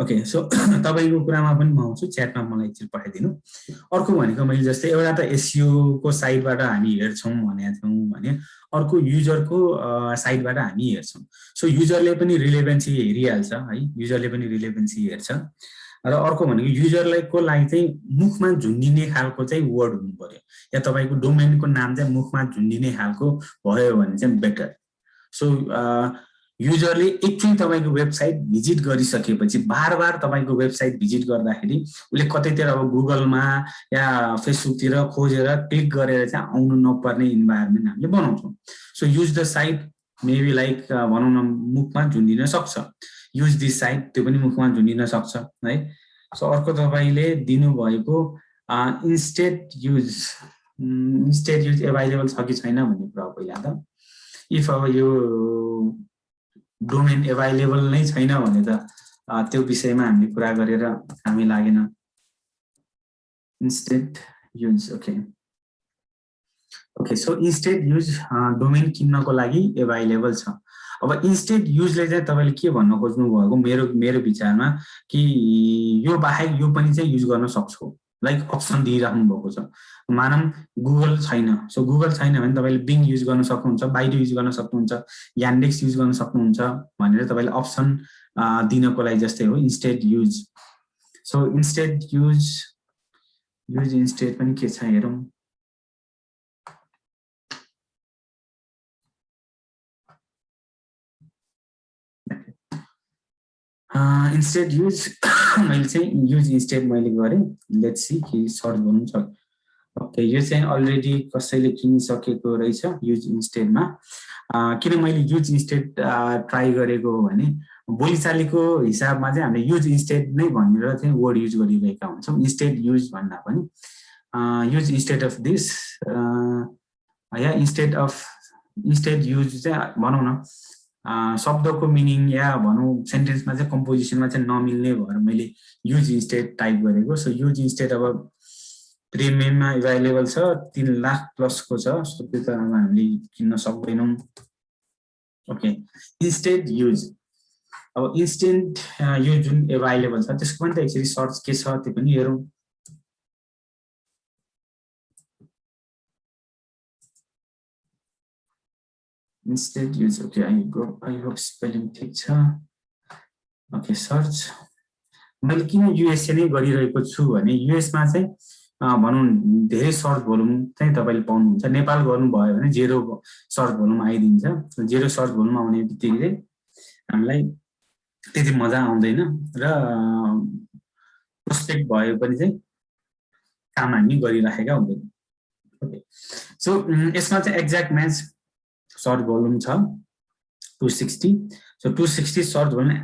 ओके सो तपाईको कुरामा पनि म आउँछु च्याटमा मलाई एकचोटि पठाइदिनु अर्को भनेको मैले जस्तै एउटा त एसइओ को साइडबाट हामी हेर्छौं भनेका थियौं भने अर्को युजरको साइडबाट हामी हेर्छौं सो युजरले पनि रिलेभेन्सी हेरिहाल्छ है युजरले पनि रिलेभेन्सी हेर्छ र अर्को भनेको युजरलाई को लागि चाहिँ मुखमा झुन्डिने खालको चाहिँ वर्ड हुनु पर्यो या तपाईको डोमेनको नाम चाहिँ मुखमा झुन्डिने खालको भयो भने चाहिँ बेटर सो युजरले एकचोटि तपाईको वेबसाइट भिजिट गरिसकेपछि बारबार तपाईको वेबसाइट भिजिट गर्दाखेरि उले कतैतिर अब गुगलमा या फेसबुकतिर खोजेर क्लिक गरेर चाहिँ आउनु नपर्ने इन्भाइरोमेन्ट हामीले बनाउँछौं so use the site maybe like भनौं न मुखमा झुन्डिन सक्छ युज दिस साइट त्यो पनि मुखमा झुन्डिन सक्छ है सो अर्को तपाईले दिनु भएको इन्स्टेड युज अभाइलेबल छ कि छैन भन्ने कुरा पहिला त इफ अब यो डोमेन अभाइलेबल नै छैन भने त त्यो विषयमा हामीले कुरा गरेर हामी लागेन instead use okay so instead use domain किन्नको लागि अभाइलेबल छ अब इन्स्टेड युजले चाहिँ तपाईले के भन्न खोज्नु भएको मेरो विचारमा कि यो बाहेक यो पनि चाहिँ युज गर्न सक्छौ लाइक अप्सन दिइराख्नु भएको छ मानम गुगल छैन सो गुगल छैन भने तपाईले बिङ युज गर्न सक्नुहुन्छ बाइडु युज गर्न सक्नुहुन्छ यान्डेक्स युज गर्न सक्नुहुन्छ भनेर तपाईले अप्सन दिनको लागि जस्तै हो instead use so instead use instead पनि के छ हेरौं इन्स्टेड युज मैले चाहिँ युज इन्स्टेड मैले गरे लेट्स सी कि सर्च गर्नु छ ओके यो चाहिँ अलरेडी कसैले किनिसकेको रहेछ युज इन्स्टेडमा किन मैले युज इन्स्टेड ट्राई गरेको हो भने बोलीचालीको हिसाबमा चाहिँ हामीले युज इन्स्टेड नै भनेर चाहिँ वर्ड युज गरिरहेका हुन्छौं इन्स्टेड युज भन्दा पनि use instead of this yeah instead use चाहिँ भनौं न शब्दको मिनिङ या भनौं सेन्टेन्समा चाहिँ कम्पोजिसनमा चाहिँ नमिल्ने भएर मैले युज इन्स्टेड टाइप गरेको सो युज इन्स्टेड अब प्रिमियममा अभाइलेबल छ 3 लाख प्लसको छ सो त्यो त हामीले किन्न सक्दैनौं ओके इन्स्टेड युज अब इन्स्टेड युज जुन अभाइलेबल छ त्यसको पनि त एकचोटि सर्च के छ त्यो पनि हेरौं Instead use okay I hope spelling ठीक छ ओके सर्च मैले किन युएसए नै गरिरहेको छु भने युएस मा चाहिँ भनौं धेरै सर्च भोल्युम चाहिँ तपाईले पाउनुहुन्छ नेपाल गर्नु भयो भने जेरो सर्च भोल्युम आइदिन्छ जेरो सर्च भोल्युम आउने बित्तिकै हामीलाई त्यति मजा आउँदैन र प्रोस्पेक्ट भयो पनि चाहिँ काम हामी गरिराखेका हुँदैन ओके सो यसमा चाहिँ एक्ज्याक्ट म्याच सर्च भोल्युम छ 260 so 260 search volume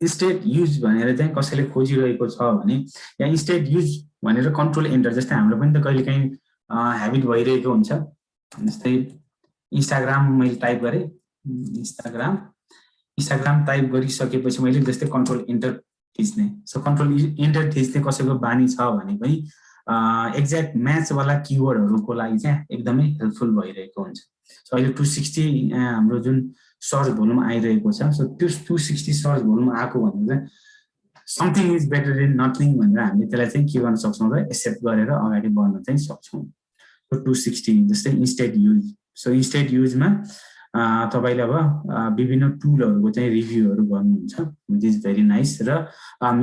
instead use भनेर चाहिँ कसैले खोजिरहेको छ भने या इन्स्टेड युज भनेर कन्ट्रोल एन्टर जस्तै हाम्रो पनि त कहिलेकाहीँ ह्याबिट भइरहेको हुन्छ जस्तै इन्स्टाग्राम मैले टाइप गरे इन्स्टाग्राम टाइप गरिसकेपछि मैले जस्तै कन्ट्रोल एन्टर थिच्ने सो कन्ट्रोल एन्टर थिच्ने कसैको बानी छ भने पनि एक्ज्याक्ट म्याच वाला किवर्डहरुको लागि चाहिँ एकदमै हेल्पफुल भइरहेको हुन्छ सो अहिले 260 हाम्रो जुन सर्च भोल्युम आइरहेको छ सो त्यो 260 सर्च भोल्युम आको भनेको चाहिँ something is better than nothing भनेर हामीले त्यसलाई चाहिँ के गर्न सक्छौं र एक्सेप्ट गरेर अगाडि बढ्न चाहिँ सक्छौं सो 260 जस्तै इन्स्टेड युज सो इन्स्टेड युजमा तपाईले अब विभिन्न टुलहरुको चाहिँ रिभ्युहरु गर्नुहुन्छ व्हिच इज भेरी नाइस र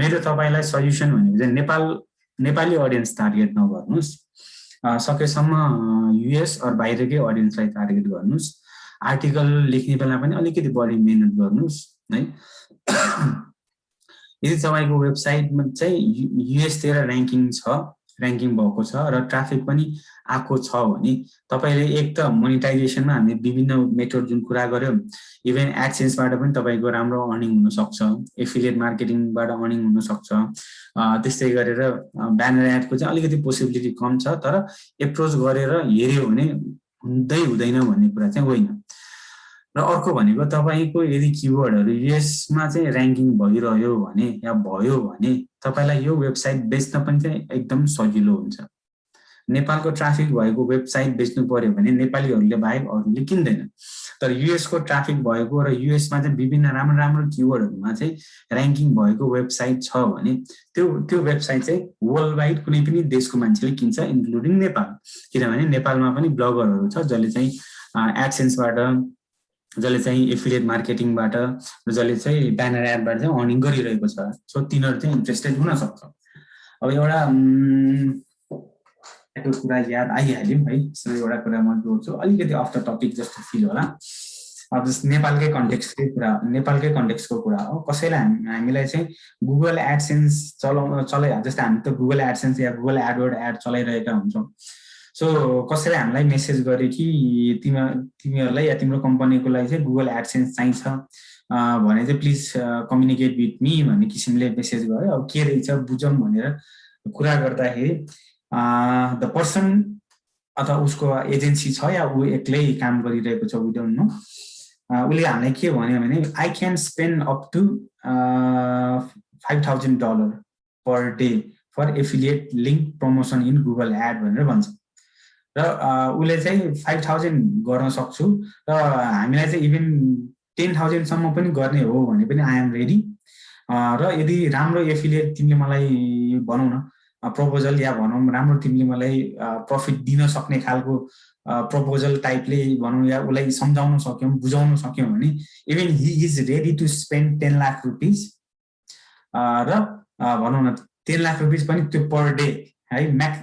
मेरो तपाईलाई सजेसन भनेको चाहिँ नेपाली ऑडियन्स टार्गेट नगर्नुस् सकेसम्म युएस अर बाहिरकै ऑडियन्सलाई टार्गेट गर्नुस् आर्टिकल लेख्ने बेला पनि अलिकति बढी मेहनत गर्नुस् है यदि तपाईको वेबसाइटमा चाहिँ युएस तिर र्याङ्किङ भएको छ र ट्राफिक पनि आको छ भने तपाईले एक त मोनेटाइजेसनमा हामीले विभिन्न मेथड जुन कुरा गर्यौं इभन एडसेन्सबाट पनि तपाईको राम्रो अर्निङ हुन सक्छ एफिलिएट मार्केटिङबाट अर्निङ हुन सक्छ त्यस्तै गरेर ब्यानर एडको चाहिँ अलिकति पोसिबिलिटी कम छ तर एप्रोच गरेर हेर्यो भने हुँदैन भन्ने कुरा चाहिँ होइन र अर्को भनेको तपाईको यदि किवर्डहरु युएसमा चाहिँ र्याङ्किङ भइरह्यो भने या भयो भने तपाईलाई यो वेबसाइट बेच्न पनि चाहिँ एकदम सजिलो हुन्छ नेपालको ट्राफिक भएको वेबसाइट बेच्नु पर्यो भने नेपालीहरूले बाहेक अरूले किन्दैन। तर युएस को ट्राफिक भएको र युएस मा चाहिँ विभिन्न राम्रो राम्रो किवर्डहरुमा चाहिँ र्याङ्किङ भएको वेबसाइट छ भने त्यो वेबसाइट चाहिँ वर्ल्ड वाइड कुनै पनि देशको मान्छेले किन्छ इन्क्लुडिङ नेपाल। किनभने नेपालमा पनि ब्लगरहरु छ जसले चाहिँ एडसेन्सबाट, जसले चाहिँ एफिलिएट मार्केटिङबाट, जसले चाहिँ ब्यानर एडबाट चाहिँ अर्निङ गरिरहेको छ। सो तिनीहरु चाहिँ इन्ट्रेस्टेड हुन सक्छ। अब एउटा त्यो कुरा याद आइहाल्यो है, सो एउटा कुरा म जोड्छु, अलिकति अफ द टपिक जस्तो फिल होला। अब जस्ट नेपालकै कन्टेक्स्टको कुरा हो। कसैलाई हामीलाई चाहिँ गुगल एडसेन्स जस्तै हामी त गुगल एडसेन्स या गुगल एडवर्ड एड चलाइरहेका हुन्छौँ। सो कसैले हामीलाई मेसेज गर्यो कि तिमीहरूलाई या तिम्रो कम्पनीको लागि चाहिँ गुगल एडसेन्स चाहिन्छ भने चाहिँ प्लिज कम्युनिकेट विथ मी भन्ने किसिमले मेसेज गर्यो। अब के रहेछ बुझौँ भनेर कुरा गर्दाखेरि द पर्सन अथवा उसको एजेन्सी छ या ऊ एक्लै काम गरिरहेको छ, वी डोन्ट नो। उसले हामीलाई के भन्यो भने I can spend up to $5,000 per day for affiliate link promotion in Google ad भनेर भन्छ। र उसले चाहिँ 5,000 गर्न सक्छु र हामीलाई चाहिँ इभन 10,000 सम्म पनि गर्ने हो भने पनि आई एम रेडी। र यदि राम्रो एफिलिएट तिमीले मलाई भनौ न प्रपोजल या भनौँ राम्रो तिमीले मलाई प्रफिट दिन सक्ने खालको प्रपोजल टाइपले भनौँ या उसलाई सम्झाउन सक्यौँ, बुझाउन सक्यौँ भने even he is ready to spend 10 lakh rupees र भनौँ न 10 लाख रुपिस पनि त्यो पर डे है म्याक्स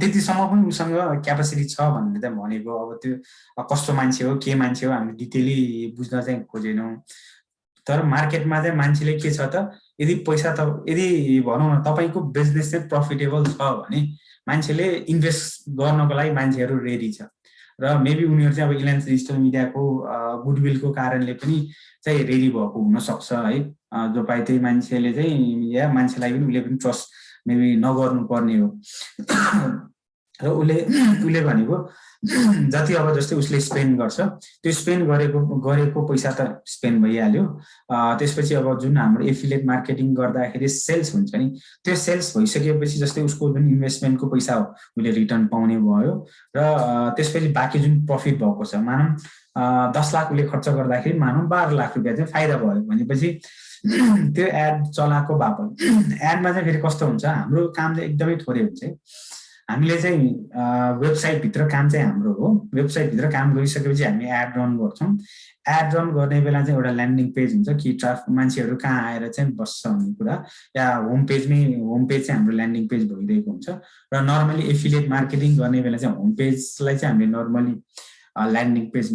त्यतिसम्म पनि उसँग क्यापासिटी छ भनेर चाहिँ भनेको। अब त्यो कस्तो मान्छे हो के मान्छे हो हामी डिटेली बुझ्न चाहिँ खोजेनौँ। तर मार्केटमा चाहिँ मान्छेले के छ त, यदि पैसा यदि भनौँ न तपाईँको बिजनेस चाहिँ प्रफिटेबल छ भने मान्छेले इन्भेस्ट गर्नको लागि मान्छेहरू रेडी छ। र मेबी उनीहरू चाहिँ अब रिलायन्स डिजिटल मिडियाको गुडविलको कारणले पनि चाहिँ रेडी भएको हुनसक्छ है। जो पाए त्यही मान्छेले चाहिँ या मान्छेलाई पनि उसले पनि ट्रस्ट मेबी नगर्नु पर्ने हो। र उसले भनेको जति अब जस्तै उसले स्पेन्ड गर्छ त्यो स्पेन्ड गरेको पैसा त स्पेन्ड भइहाल्यो। त्यसपछि अब जुन हाम्रो एफिलिएट मार्केटिङ गर्दाखेरि सेल्स हुन्छ नि, त्यो सेल्स भइसकेपछि जस्तै उसको जुन इन्भेस्टमेन्टको पैसा हो उसले रिटर्न पाउने भयो। र त्यसपछि बाँकी जुन प्रफिट भएको छ मानौँ 10 लाख उसले खर्च गर्दाखेरि मानौँ 12 लाख रुपियाँ चाहिँ फाइदा भयो भनेपछि त्यो एड चलाएको बापत एडमा चाहिँ फेरि कस्तो हुन्छ, हाम्रो काम चाहिँ एकदमै थोरै हुन्छ। हामीले चाहिँ वेबसाइटभित्र काम चाहिँ हाम्रो हो, वेबसाइटभित्र काम गरिसकेपछि हामी एड रन गर्छौँ। एड रन गर्ने बेला चाहिँ एउटा ल्यान्डिङ पेज हुन्छ कि मान्छेहरू कहाँ आएर चाहिँ बस्छ भन्ने कुरा, या होम पेज चाहिँ हाम्रो ल्यान्डिङ पेज भइरहेको हुन्छ। र नर्मली एफिलिएट मार्केटिङ गर्ने बेला चाहिँ होम पेजलाई चाहिँ हामीले नर्मली ल्यान्डिङ पेज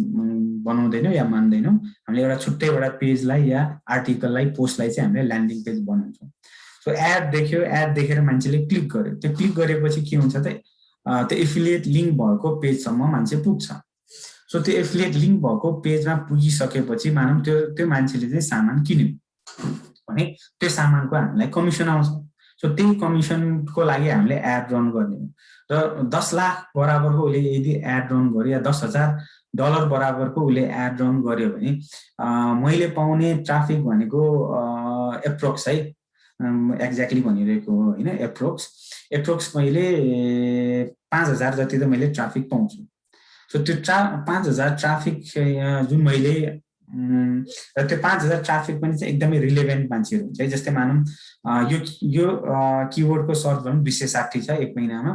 बनाउँदैनौँ या मान्दैनौँ। हामीले एउटा छुट्टै एउटा पेजलाई या आर्टिकललाई पोस्टलाई चाहिँ हामीले ल्यान्डिङ पेज बनाउँछौँ। सो एड देख्यो, एड देखेर मान्छेले क्लिक गर्यो, त्यो क्लिक गरेपछि के हुन्छ त त्यो एफिलिएट लिङ्क भएको पेजसम्म मान्छे पुग्छ। सो त्यो एफिलिएट लिङ्क भएको पेजमा पुगिसकेपछि मानौँ त्यो मान्छेले चाहिँ सामान किन्यो भने त्यो सामानको हामीलाई कमिसन आउँछ। सो त्यही कमिसनको लागि हामीले एड रन गर्ने हो। र 10 लाख बराबरको उसले यदि एड रन गर्यो या $10,000 बराबरको उसले एड रन गर्यो भने मैले पाउने ट्राफिक भनेको एप्रोक्स है, एक्ज्याक्टली भनिरहेको होइन, एप्रोक्स मैले 5,000 जति त मैले ट्राफिक पाउँछु। सो त्यो 5,000 ट्राफिक जुन मैले र त्यो 5,000 ट्राफिक पनि चाहिँ एकदमै रिलेभेन्ट मान्छेहरू हुन्छ है। जस्तै मानौँ यो किवर्डको सर्च भनौँ 260 छ एक महिनामा।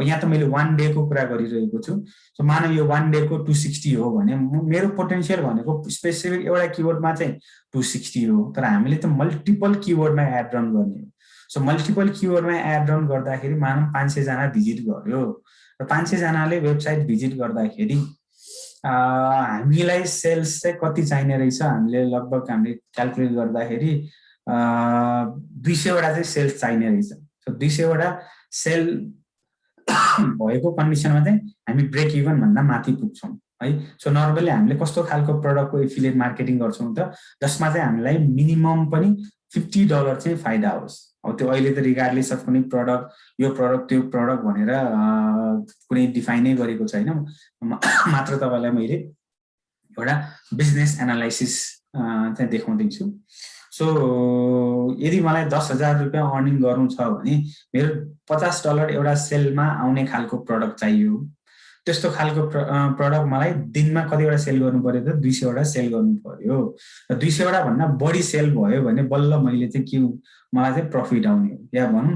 यहाँ त मैले 1 डेको कुरा गरिरहेको छु। सो मानौँ यो 1 डेको 260 हो भने मेरो पोटेन्सियल भनेको स्पेसिफिक एउटा किवर्डमा चाहिँ 260 हो। तर हामीले त मल्टिपल किवर्डमा एड रन गर्ने हो। सो मल्टिपल किवर्डमा एड रन गर्दाखेरि मानौँ 500 जना भिजिट गर्यो र 500 जनाले वेबसाइट भिजिट गर्दाखेरि हामीलाई सेल्स चाहिँ कति चाहिने रहेछ, हामीले लगभग हामीले क्याल्कुलेट गर्दाखेरि 200 वटा चाहिँ सेल्स चाहिने रहेछ। सो 200 वटा सेल भएको कन्डिसनमा चाहिँ हामी ब्रेक इभन भन्दा माथि पुग्छौँ है। सो नर्मली हामीले कस्तो खालको प्रडक्टको एफिलिएट मार्केटिङ गर्छौँ त जसमा चाहिँ हामीलाई मिनिमम पनि $50 चाहिँ फाइदा होस्। अब त्यो अहिले त रिगार्डलेस अफ कुनै प्रडक्ट यो प्रडक्ट त्यो प्रडक्ट भनेर कुनै डिफाइनै गरेको छैन, मात्र तपाईँलाई मैले एउटा बिजनेस एनालाइसिस चाहिँ देखाउँदैछु। सो यदि मलाई 10,000 रुपियाँ अर्निङ गर्नु छ भने मेरो $50 एउटा सेलमा आउने खालको प्रडक्ट चाहियो। त्यस्तो खालको प्रडक्ट मलाई दिनमा कतिवटा सेल गर्नु पर्यो त 200 वटा सेल गर्नु पर्यो। र 200 वटा भन्दा बढी सेल भयो भने बल्ल मैले चाहिँ के मलाई चाहिँ प्रफिट आउने हो, या भनौँ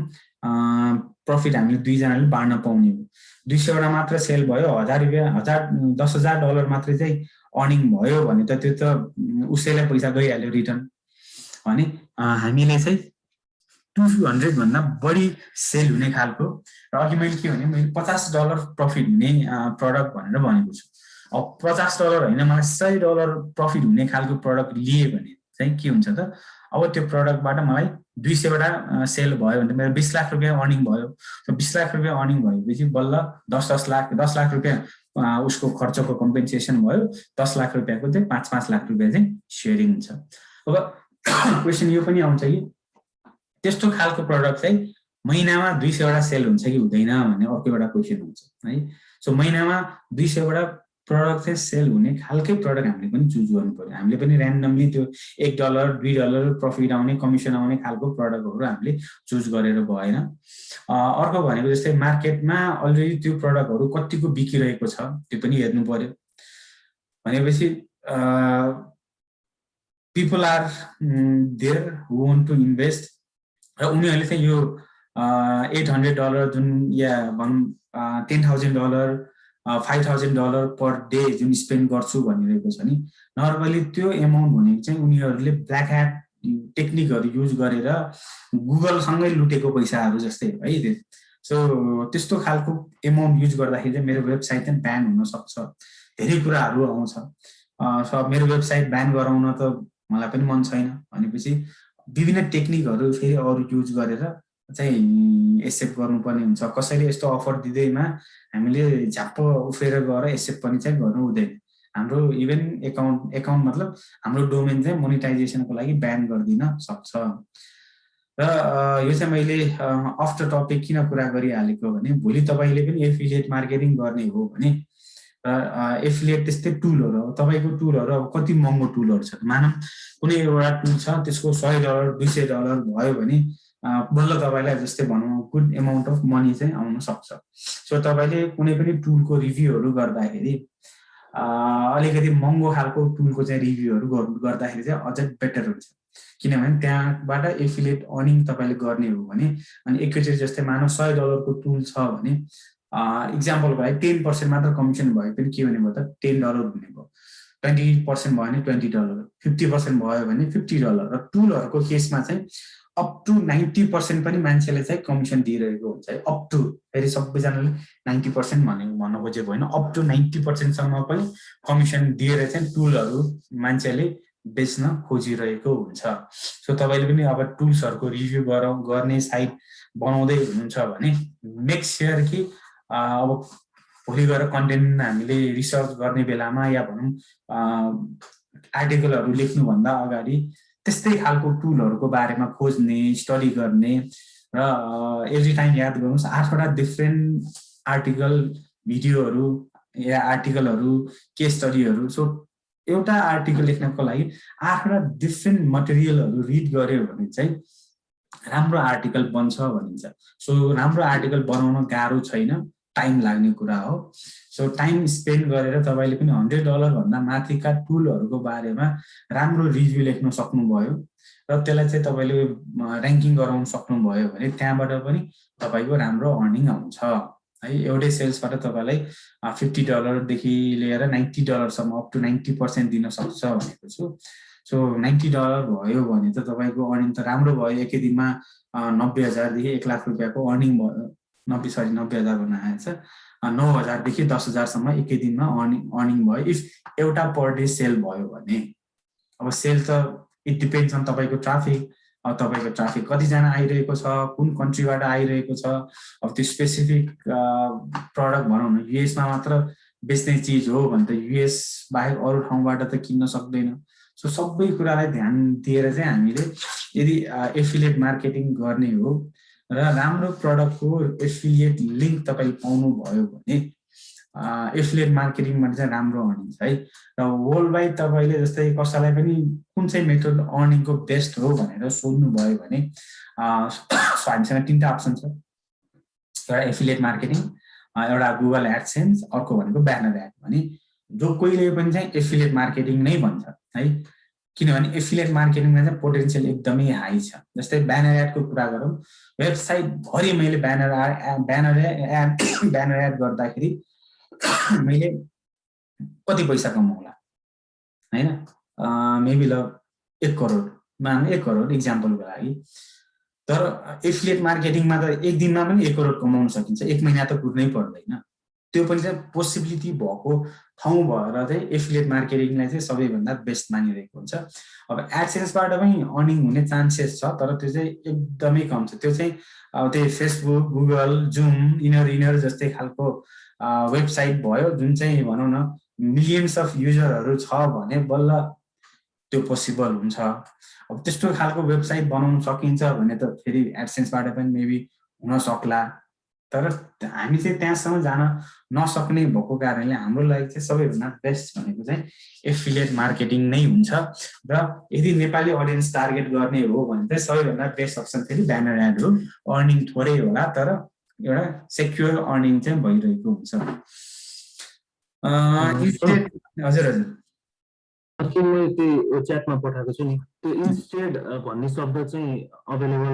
प्रफिट हामीले दुईजनाले बाँड्न पाउने हो। 200 वटा मात्र सेल भयो, $10,000 मात्रै चाहिँ अर्निङ भयो भने त त्यो त उसैलाई पैसा गइहाल्यो रिटर्न। भने हामीले चाहिँ 200 भन्दा बढी सेल हुने खालको, र अघि मैले के भने मैले $50 प्रफिट हुने प्रडक्ट भनेर भनेको छु। अब $50 होइन, मलाई $100 प्रफिट हुने खालको प्रडक्ट लिए भने चाहिँ के हुन्छ त, अब त्यो प्रडक्टबाट मलाई 200 वटा सेल भयो भने मेरो 20 लाख रुपियाँ अर्निङ भयो। 20 लाख रुपियाँ अर्निङ भएपछि बल्ल 10 लाख रुपियाँ उसको खर्चको कम्पेन्सेसन भयो, 10 लाख रुपियाँको चाहिँ 5 लाख रुपियाँ चाहिँ सेयरिङ हुन्छ। अब क्वेसन यो पनि आउँछ कि त्यस्तो खालको प्रडक्ट चाहिँ महिनामा 200 वटा सेल हुन्छ कि हुँदैन भन्ने अर्को एउटा क्वेसन हुन्छ है। सो महिनामा 200 वटा प्रडक्ट चाहिँ सेल हुने खालकै प्रडक्ट हामीले पनि चुज गर्नु पर्यो। हामीले पनि ऱ्यान्डमली त्यो $1 $2 प्रफिट आउने कमिसन आउने खालको प्रडक्टहरू हामीले चुज गरेर भएन। अर्को भनेको जस्तै मार्केटमा अलरेडी त्यो प्रडक्टहरू कतिको बिकिरहेको छ त्यो पनि हेर्नु पर्यो। भनेपछि people are there who want to invest, र उनीहरूले चाहिँ यो $800 जुन या भनौँ $10,000 $5,000 पर डे जुन स्पेन्ड गर्छु भनिरहेको छ नि, नर्मली त्यो एमाउन्ट भनेको चाहिँ उनीहरूले ब्ल्याक ह्याट टेक्निकहरू युज गरेर गुगलसँगै लुटेको पैसाहरू जस्तै है त्यो। सो त्यस्तो खालको एमाउन्ट युज गर्दाखेरि चाहिँ मेरो वेबसाइट चाहिँ ब्यान हुनसक्छ, धेरै कुराहरू आउँछ। सो मेरो वेबसाइट ब्यान गराउन त मलाई पनि मन छैन। भनेपछि विभिन्न टेक्निकहरू फेरि अरू युज गरेर चाहिँ एक्सेप्ट गर्नुपर्ने हुन्छ। कसैले यस्तो अफर दिँदैमा हामीले झ्याप्प उफ्रेर गएर एक्सेप्ट पनि चाहिँ गर्नु हुँदैन। हाम्रो इभन एकाउन्ट मतलब हाम्रो डोमेन चाहिँ मोनिटाइजेसनको लागि ब्यान गरिदिन सक्छ। र यो चाहिँ मैले अफ द टपिक किन कुरा गरिहालेको भने भोलि तपाईँले पनि एफिलिएट मार्केटिङ गर्ने हो भने एफिलिएट त्यस्तै टुलहरू, अब तपाईँको टुलहरू अब कति महँगो टुलहरू छ, मानौँ कुनै एउटा टुल छ त्यसको $100 $200 भयो भने बल्ल तपाईँलाई जस्तै भनौँ गुड एमाउन्ट अफ मनी चाहिँ आउन सक्छ। सो तपाईँले कुनै पनि टुलको रिभ्यूहरू गर्दाखेरि अलिकति महँगो खालको टुलको चाहिँ रिभ्यूहरू गर्दाखेरि चाहिँ अझै बेटर हुन्छ। किनभने त्यहाँबाट एफिलिएट अर्निङ तपाईँले गर्ने हो भने, अनि एकैचोटि जस्तै मानव $100 को टुल छ भने इक्जाम्पलको लागि 10% मात्र कमिसन भयो पनि के भनेको त $10 हुने भयो, 20% भयो भने $20, 50% भयो भने $50। र टुलहरूको केसमा चाहिँ अप टु 90% पनि मान्छेले चाहिँ कमिसन दिइरहेको हुन्छ है। अप टु, फेरि सबैजनाले 90% भन्नु खोजेको होइन, अप टु 90% सम्म पनि कमिसन दिएर चाहिँ टुलहरू मान्छेले बेच्न खोजिरहेको हुन्छ। सो तपाईँले पनि अब टुल्सहरूको रिभ्यू गर्ने साइट बनाउँदै हुनुहुन्छ भने मेक स्योर कि अब भोलि गएर कन्टेन्ट हामीले रिसर्च गर्ने बेलामा या भनौँ आर्टिकलहरू लेख्नुभन्दा अगाडि त्यस्तै खालको टुलहरूको बारेमा खोज्ने, स्टडी गर्ने, र एभ्री टाइम याद गर्नुहोस् 8वटा डिफ्रेन्ट आर्टिकल भिडियोहरू या आर्टिकलहरू केस स्टडीहरू। सो एउटा आर्टिकल लेख्नको लागि 8वटा डिफ्रेन्ट मटेरियलहरू रिड गर्यो भने चाहिँ राम्रो आर्टिकल बन्छ भनिन्छ। सो राम्रो आर्टिकल बनाउन गाह्रो छैन, टाइम लाग्ने कुरा हो। सो टाइम स्पेन्ड गरेर तपाईँले पनि $100 भन्दा माथिका टुलहरूको बारेमा राम्रो रिभ्यू लेख्न सक्नुभयो र त्यसलाई चाहिँ तपाईँले ऱ्याङ्किङ गराउन सक्नुभयो भने त्यहाँबाट पनि तपाईँको राम्रो अर्निङ आउँछ है। एउटै सेल्सबाट तपाईँलाई $50 देखि लिएर $90 सम्म अप टु 90% दिन सक्छ भनेको छु। सो $90 भयो भने त तपाईँको अर्निङ त राम्रो भयो। एकै दिनमा 90,000 देखि 1 लाख रुपियाँको अर्निङ भयो। 90,000 भन्न आएछ, 9,000 देखि 10,000 सम्म एकै दिनमा अर्निङ भयो इफ एउटा पर डे सेल भयो भने। अब सेल त इट डिपेन्ड्स अन तपाईँको ट्राफिक। अब तपाईँको ट्राफिक कतिजना आइरहेको छ, कुन कन्ट्रीबाट आइरहेको छ। अब त्यो स्पेसिफिक प्रडक्ट भनौँ न युएसमा मात्र बेच्ने चिज हो भने त युएस बाहेक अरू ठाउँबाट त किन्न सक्दैन। सो सबै कुरालाई ध्यान दिएर चाहिँ हामीले यदि एफिलिएट मार्केटिङ गर्ने हो र राम्रो प्रडक्टको एफिलिएट लिङ्क तपाईँ पाउनुभयो भने एफिलिएट मार्केटिङबाट चाहिँ राम्रो अर्निङ छ है। र वर्ल्ड वाइड तपाईँले जस्तै कसैलाई पनि कुन चाहिँ मेथड अर्निङको बेस्ट हो भनेर सोध्नुभयो भने हामीसँग 3टा अप्सन छ। एउटा एफिलिएट मार्केटिङ, एउटा गुगल एडसेन्स, अर्को भनेको ब्यानर एड। भने जो कोहीले पनि चाहिँ एफिलिएट मार्केटिङ नै भन्छ है, किनभने एफिलिएट मार्केटिङमा चाहिँ पोटेन्सियल एकदमै हाई छ। जस्तै ब्यानर एडको कुरा गरौँ, वेबसाइट भरि मैले ब्यानर एड गर्दाखेरि मैले कति पैसा कमाउला हैन, मेबी ल 1 करोड, मान 1 करोड इक्जाम्पलको लागि। तर एफिलिएट मार्केटिङमा त एक दिनमा पनि 1 करोड कमाउन सकिन्छ, 1 महिना त कुर्नै पर्दैन। त्यो पनि चाहिँ पोसिबिलिटी भएको ठाउँ भएर चाहिँ एफिलिएट मार्केटिङलाई चाहिँ सबैभन्दा बेस्ट मानिरहेको हुन्छ। अब एडसेन्सबाट पनि अर्निङ हुने चान्सेस छ, तर त्यो चाहिँ एकदमै कम छ। त्यो चाहिँ अब त्यही फेसबुक, गुगल, जुम, इनर जस्तै खालको वेबसाइट भयो जुन चाहिँ भनौँ न मिलियन्स अफ युजरहरू छ भने बल्ल त्यो पोसिबल हुन्छ। अब त्यस्तो खालको वेबसाइट बनाउन सकिन्छ भने त फेरि एडसेन्सबाट पनि मेबी हुन सक्ला, तर हामी चाहिँ त्यहाँसम्म जान नसक्ने भएको कारणले हाम्रो लागि चाहिँ सबैभन्दा बेस्ट भनेको चाहिँ एफिलिएट मार्केटिङ नै हुन्छ। र यदि नेपाली अडियन्स टार्गेट गर्ने हो भने चाहिँ सबैभन्दा बेस्ट अप्सन फेरि ब्यानर एड हो। अर्निङ थोरै होला तर एउटा सेक्युर अर्निङ चाहिँ भइरहेको हुन्छ। हजुर हजुर अस्ति मैले त्यो च्याटमा पठाएको छु नि, त्यो इन्स्टेड भन्ने शब्द चाहिँ अभाइलेबल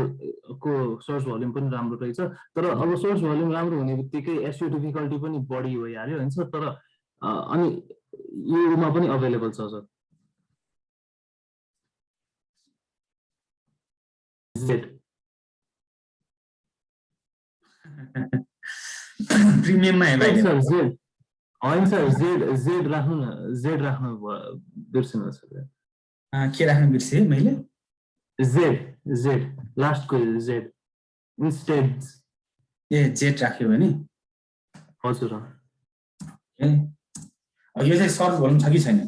को सर्च भोल्युम पनि राम्रो रहेछ। तर अब सर्च भोल्युम राम्रो हुने बित्तिकै एसइओ डिफिकल्टी पनि बढी भइहाल्यो हुन्छ। तर अनि योमा पनि अभाइलेबल छ सर। प्रिमियममा सर जेड होइन सर, जेड राख्नु न, जेड राख्नु बिर्सिनु सर। के राख्नु बिर्सेँ मैले? जेड लास्टको जेड इन्स्टेड। ए जेड राख्यो भने हजुर। यो चाहिँ सर्च भोल्युम छ कि छैन?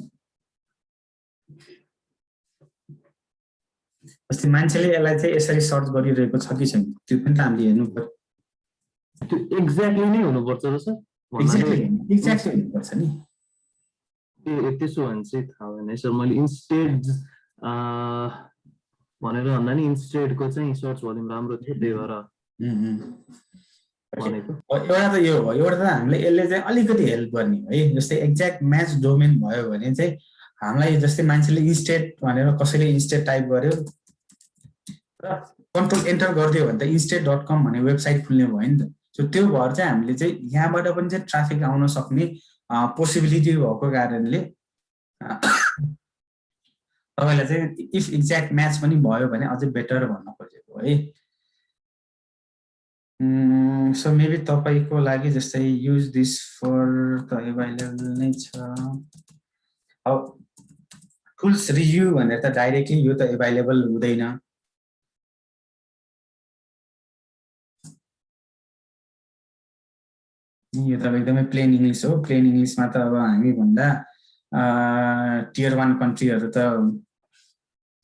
अस्ति मान्छेले यसलाई चाहिँ यसरी सर्च गरिरहेको छ कि छैन त्यो पनि त हामीले हेर्नु पर्यो। त्यो एक्ज्याक्टली नै हुनुपर्छ र सर? एक्ज्याक्टली हुनुपर्छ नि। त्यसो भने चाहिँ थाहा भएन सर। मैले इन्स्टेड भनेर भन्दा नि इन्स्टेडको चाहिँ सर्च भोल्युम राम्रो थियो, त्यही भएर भनेको। एउटा त यो भयो, एउटा त हामीले यसले चाहिँ अलिकति हेल्प गर्ने है। जस्तै एक्ज्याक्ट म्याच डोमेन भयो भने चाहिँ हामीलाई जस्तै मान्छेले इन्स्टेड भनेर कसैले इन्स्टेड टाइप गर्यो र कन्ट्रोल एन्टर गरिदियो भने त instead.com भन्ने वेबसाइट खुल्ने भयो नि त। सो त्यो भएर चाहिँ हामीले चाहिँ यहाँबाट पनि चाहिँ ट्राफिक आउन सक्ने पोसिबिलिटी भएको कारणले तपाईँलाई चाहिँ इफ एक्ज्याक्ट म्याच पनि भयो भने अझै बेटर भन्न खोजेको है। सो मेबी तपाईँको लागि जस्तै युज दिस फर त एभाइलेबल नै छ। अब टुल्स रिभ्यू भनेर त डाइरेक्टली यो त एभाइलेबल हुँदैन। यो त एकदमै प्लेन इङ्ग्लिस हो। प्लेन इङ्ग्लिसमा त अब हामी भन्दा टियर 1 कन्ट्रीहरू त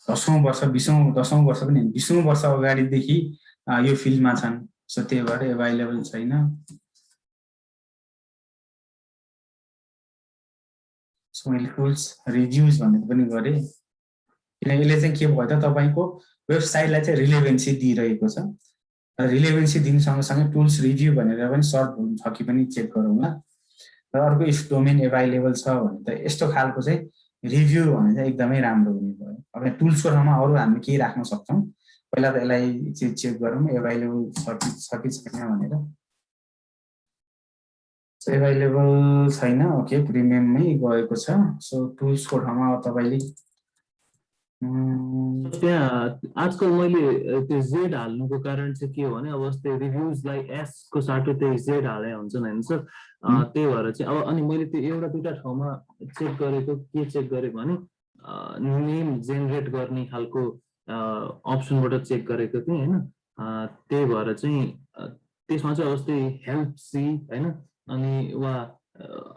10औं वर्ष 10औं वर्ष पनि 20औं वर्ष अगाडिदेखि यो फिल्डमा छन्। सो त्यही भएर एभाइलेबल छैन। सो मैले टुल्स रिभ्युज भनेर पनि गरेँ किन यसले चाहिँ के भयो त तपाईँको वेबसाइटलाई चाहिँ रिलेभेन्सी दिइरहेको छ। रिलेभेन्सी दिन सँगसँगै टुल्स रिभ्यू भनेर पनि सर्ट छ कि पनि चेक गरौँला। र अर्को इफ डोमेन एभाइलेबल छ भने त यस्तो खालको चाहिँ रिभ्यू भने चाहिँ एकदमै राम्रो हुने भयो। अब टुल्सको ठाउँमा अरू हामी के राख्न सक्छौँ पहिला त यसलाई चेक गरौँ एभाइलेबल छ कि छैन भनेर। एभाइलेबल छैन, ओके प्रिमियममै गएको छ। सो टुल्सको ठाउँमा तपाईँले त्यहाँ आजकल मैले त्यो जेड हाल्नुको कारण चाहिँ के हो भने अब जस्तै रिभ्युजलाई एस को साटो त्यही जेड हाले हुन्छ नि सर। त्यही भएर चाहिँ अब अनि मैले त्यो एउटा दुईटा ठाउँमा चेक गरेको के चेक गरेको भने नेम जेनेरेट गर्ने खालको अप्सनबाट चेक गरेको थिएँ होइन। त्यही भएर चाहिँ त्यसमा चाहिँ जस्तै हेल्प सी होइन, अनि वा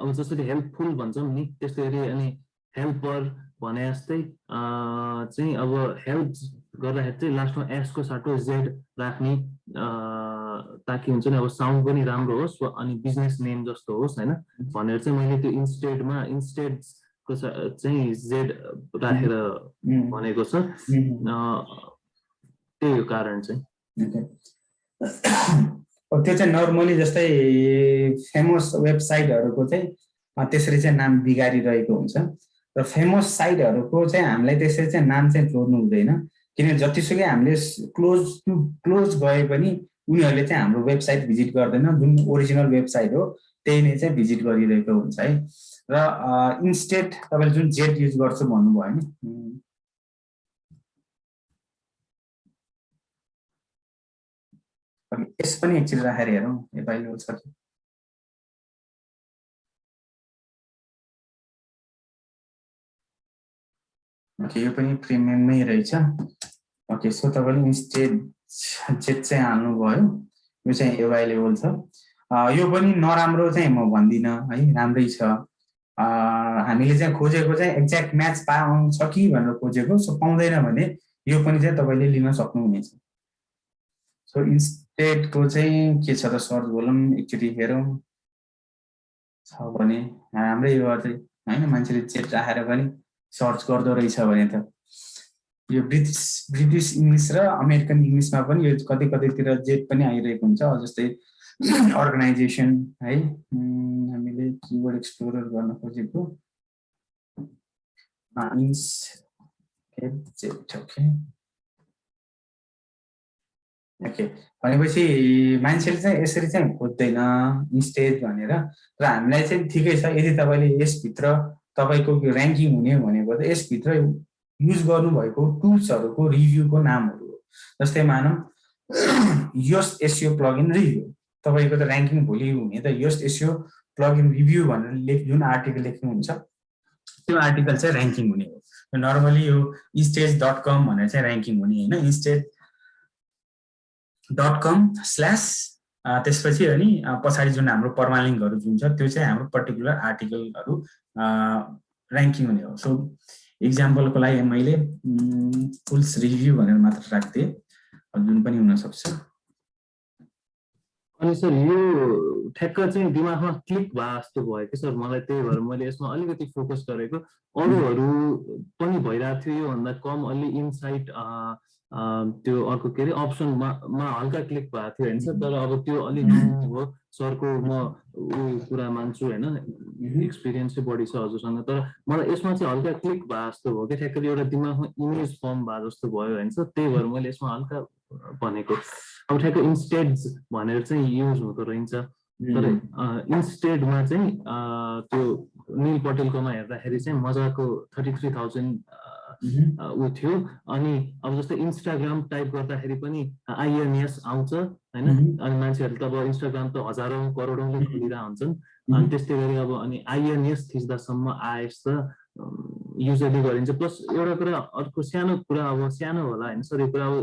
अब जसरी हेल्पफुल भन्छौँ नि त्यस्तै अनि हेल्पर भने जस्तै चाहिँ अब हेल्प गर्दाखेरि चाहिँ लास्टमा एसको साटो जेड राख्ने ताकि हुन्छ नि अब साउन्ड पनि राम्रो होस् अनि बिजनेस नेम जस्तो होस् हैन भनेर चाहिँ मैले त्यो इन्स्टेडमा इन्स्टेडको चाहिँ जेड राखेर भनेको छ त्यही हो कारण चाहिँ त्यो चाहिँ नर्मली जस्तै फेमस वेबसाइटहरुको चाहिँ त्यसरी चाहिँ नाम बिगारिरहेको हुन्छ र फेमस साइटहरुको चाहिँ हामीलाई त्यसरी चाहिँ नाम चाहिँ जोड्नु हुँदैन किनभने जतिसुकै हामीले क्लोज गए पनि उनीहरूले चाहिँ हाम्रो वेबसाइट भिजिट गर्दैन जुन ओरिजिनल वेबसाइट हो त्यही नै चाहिँ भिजिट गरिरहेको हुन्छ है र इन्स्टेड तपाईले जुन जेड युज गर्छु भन्नुभयो नि यस पनि एकचोटि राखेर हेरौँ एभाइलेबल छ कि ओके यो पनि प्रिमियममै रहेछ ओके सो तपाईले इन्स्टेड जेड चाहिँ हाल्नु भयो यो चाहिँ एभाइलेबल छ यो पनि नराम्रो चाहिँ म भन्दिनँ है राम्रै छ हामीले चाहिँ खोजेको चाहिँ एक्ज्याक्ट म्याच पाउँछ कि भनेर खोजेको सो पाउँदैन भने यो पनि चाहिँ तपाईले लिन सक्नुहुनेछ सो इन्स्टेडको चाहिँ के छ त सर्च गरौँ एकचोटि हेरौँ छ भने राम्रै गर्दै हैन मान्छेले जेड राखेर पनि सर्च गर्दो रहेछ भने त यो ब्रिटिश इंग्लिश र अमेरिकन इंग्लिशमा पनि यो कतैतिर जेड पनि आइरहेको हुन्छ जस्तै अर्गनाइजेसन है हामीले कीवर्ड एक्सप्लोरर गर्न खोजेको ओके भनेपछि मान्छेले चाहिँ यसरी चाहिँ खोज्दैन इन्स्टेड भनेर र हामीलाई चाहिँ ठिकै छ यदि तपाईले यसभित्र तपाईको र्याङ्किङ हुने भनेको त यसभित्र युज गर्नुभएको टुल्सहरुको रिभ्यूको नामहरु हो जस्तै मानौं योस्ट एसईओ प्लगइन रिभ्यू तपाईको त र्याङ्किङ भोलि हुने त योस्ट एसईओ प्लगइन रिभ्यू भनेर जुन आर्टिकल लेख्नुहुन्छ त्यो आर्टिकल चाहिँ र्याङ्किङ हुने हो नर्मली यो instage.com भनेर चाहिँ र्याङ्किङ हुने हैन instage.com/ त्यसपछि अनि पछाडी जुन हाम्रो पर्मालिङ्कहरु जुन छ त्यो चाहिँ हाम्रो पर्टिकुलर आर्टिकलहरु र्याङ्किङ हुने हो सो एक्जाम्पलको लागि मैले टुल्स रिभ्यू भनेर मात्र राख्थे जुन पनि हुन सक्छ अनि सर यो ठ्याक्क चाहिँ दिमागमा क्लिक भए जस्तो भयो कि सर मलाई त्यही भएर मैले यसमा अलिकति फोकस गरेको अरूहरु पनि भइरहेको थियो यो भन्दा कम अलि इनसाइट त्यो अर्को के रे अप्सनमा हल्का क्लिक भएको थियो हैन सर तर अब त्यो अलि हो सरको म कुरा मान्छु हैन एक्सपिरियन्स चाहिँ बढी छ हजुरसँग तर मलाई यसमा चाहिँ हल्का क्लिक भए जस्तो भयो कि ठ्याक्कै एउटा दिमागमा इमेज फर्म भए जस्तो भयो हैन सर त्यही भएर मैले यसमा हल्का भनेको अब ठ्याक्कै इन्स्टेड भनेर चाहिँ युज हुँदो रहेछ तर इन्स्टेडमा चाहिँ त्यो निल पटेलकोमा हेर्दाखेरि चाहिँ मजाको 33,000 उ थियो अनि अब जस्तै इन्स्टाग्राम टाइप गर्दाखेरि पनि INS आउँछ हैन अनि मान्छेहरु त अब इन्स्टाग्राम त हजारौं करोडौंले खोलिरा हुन्छन् अनि त्यस्तै गरी अब अनि INS थिच्दासम्म आएस त युजली गरिन्छ प्लस एउटा कुरा अर्को सानो कुरा अब सानो होला हैन सर यो कुरा अब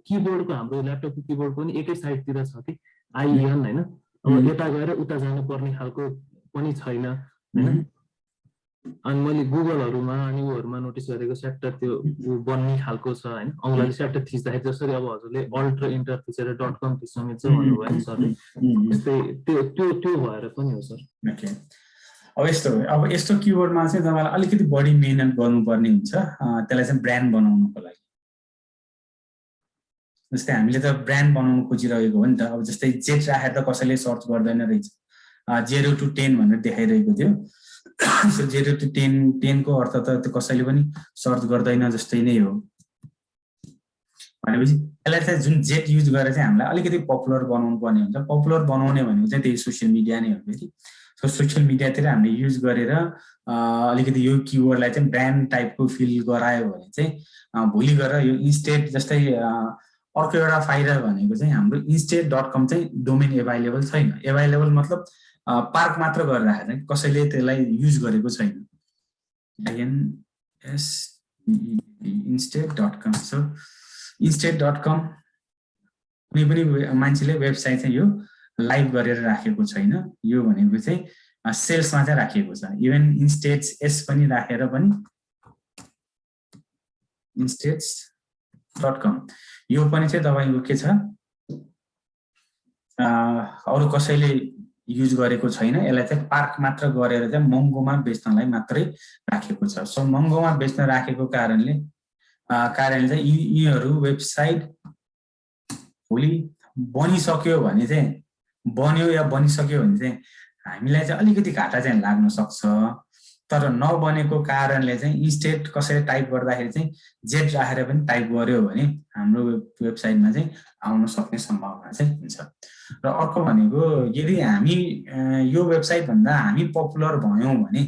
किबोर्डको हाम्रो ल्यापटपको किबोर्ड पनि एकै साइडतिर छ कि IN हैन अब यता गएर उता जानु पर्ने खालको पनि छैन हैन अनि मैले गुगलहरुमा अनि उहरुमा नोटिस गरेको सेक्टर त्यो बन्ने खालको छ हैन औंलाले सेक्टर थिच्दाखेरि जसरी अब हजुरले अल्ट र इन्टर थिचेर .com थिच्न मिल्छ भन्नुभयो नि सर त्यस्तै त्यो भएर पनि हो सर ओके अब यस्तो किवर्डमा चाहिँ तपाईलाई अलिकति बढी मेहनत गर्नुपर्ने हुन्छ त्यसलाई चाहिँ ब्रान्ड बनाउनको लागि जस्तै हामीले त ब्रान्ड बनाउन खोजिरहेको हो नि त अब जस्तै जेट राखेर त कसैले सर्च गर्दैन रहेछ 0 to 10 भनेर देखाइरहेको थियो सो 0 to 10 को अर्थ त त्यो कसैले पनि सर्च गर्दैन जस्तै नै हो भनेपछि यसलाई चाहिँ जुन जेट युज गरेर चाहिँ हामीलाई अलिकति पपुलर बनाउनु पर्ने हुन्छ पपुलर बनाउने भनेको चाहिँ त्यही सोशल मिडिया नै हो फेरि सो सोशल मिडियातिर हामीले युज गरेर अलिकति यो किवर्डलाई चाहिँ ब्रान्ड टाइपको फिल गरायो भने चाहिँ भोलि गएर यो इन्स्टेड जस्तै अर्को एउटा फाइदा भनेको चाहिँ हाम्रो instate.com चाहिँ डोमेन एभाइलेबल छैन एभाइलेबल मतलब पार्क मात्र गरेर राखेर कसैले त्यसलाई युज गरेको छैन instate.com सो instate.com कुनै पनि मान्छेले वेबसाइट चाहिँ यो लाइभ गरेर राखेको छैन यो भनेको चाहिँ सेल्समा चाहिँ राखिएको छ इभन इन्स्टेट्स एस पनि राखेर पनि instate.com यो पनि चाहिँ तपाईको के छ अरू कसैले युज गरेको छैन। यसलाई चाहिँ पार्क मात्र गरेर चाहिँ महँगोमा बेच्नलाई मात्रै राखेको छ। सो महँगोमा बेच्न राखेको कारणले चाहिँ यिनीहरू वेबसाइट भोलि बनिसक्यो भने चाहिँ बन्यो या बनिसक्यो भने चाहिँ हामीलाई चाहिँ अलिकति घाटा चाहिँ लाग्न सक्छ। तर नबनेको कारणले चाहिँ इन्स्टेड कसैले टाइप गर्दाखेरि चाहिँ जेट राखेर पनि टाइप गर्यो भने हाम्रो वेबसाइटमा चाहिँ आउन सक्ने सम्भावना चाहिँ हुन्छ। र अर्को भनेको यदि हामी यो वेबसाइट भन्दा हामी पपुलर भयौँ भने,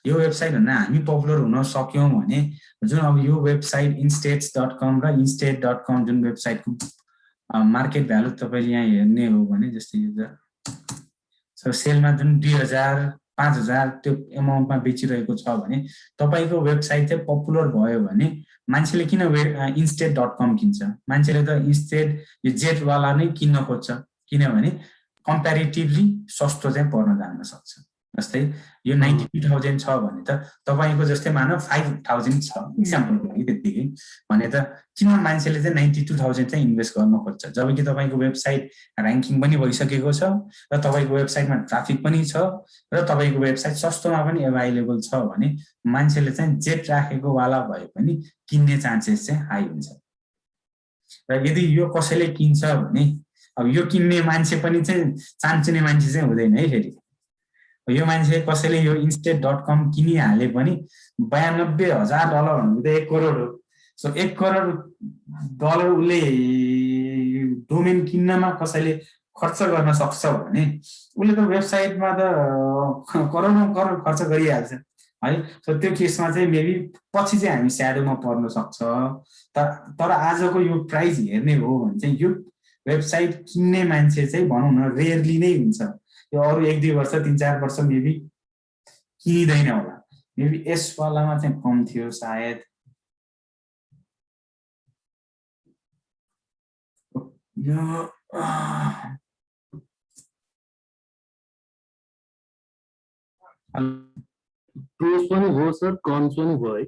यो वेबसाइट भन्दा हामी पपुलर हुन सक्यौँ भने जुन अब यो वेबसाइट instates.com र instate.com जुन वेबसाइटको मार्केट भ्यालु तपाईले यहाँ हेर्ने हो भने जस्तै यो सेलमा जुन 2000 5000 त्यो एमाउन्टमा बेचिरहेको छ भने तपाईको वेबसाइट चाहिँ पपुलर भयो भने मान्छेले किन instate.com किन्छ? मान्छेले त instead यो जेट वाला नै किन्न खोज्छ, किनभने कम्प्यारेटिभली सस्तो चाहिँ पर्न जान्न सक्छ। जस्तै यो 92,000 छ भने त तपाईको जस्तै मानौ 5,000 छ एक्जाम्पलको लागि त्यतिकै भने त किन मान्छेले चाहिँ 92,000 चाहिँ इन्भेस्ट गर्न खोज्छ? जबकि तपाईको वेबसाइट र्याङ्किङ पनि भइसकेको छ र तपाईको वेबसाइटमा ट्राफिक पनि छ र तपाईको वेबसाइट सस्तोमा पनि अभाइलेबल छ भने मान्छेले चाहिँ जेट राखेको वाला भए पनि किन्ने चान्सेस चाहिँ हाई हुन्छ। र यदि यो कसैले किन्छ भने अब यो किन्ने मान्छे पनि चाहिँ चान्चुने मान्छे चाहिँ हुँदैन है। फेरि यो मान्छे कसैले यो instate.com किनिहाले पनि $92,000 भनेको त 1 करोड हो। सो 1 करोड डलर उसले डोमेन किन्नमा कसैले खर्च गर्न सक्छ भने उसले त वेबसाइटमा त करोडौं करोड खर्च गरिहाल्छ है। सो त्यो केसमा चाहिँ मेबी पछि चाहिँ हामी स्याडोमा पर्न सक्छ। तर आजको यो प्राइस हेर्ने हो भने चाहिँ यो वेबसाइट किन्ने मान्छे चाहिँ भनौँ न रेयरली नै हुन्छ। यो अरू 1-2 वर्ष 3-4 वर्ष मेबी किनिँदैन होला। मेबी यस वालामा चाहिँ कम थियो सायद। यो प्रोस पनि हो सर, कन्स पनि भयो है।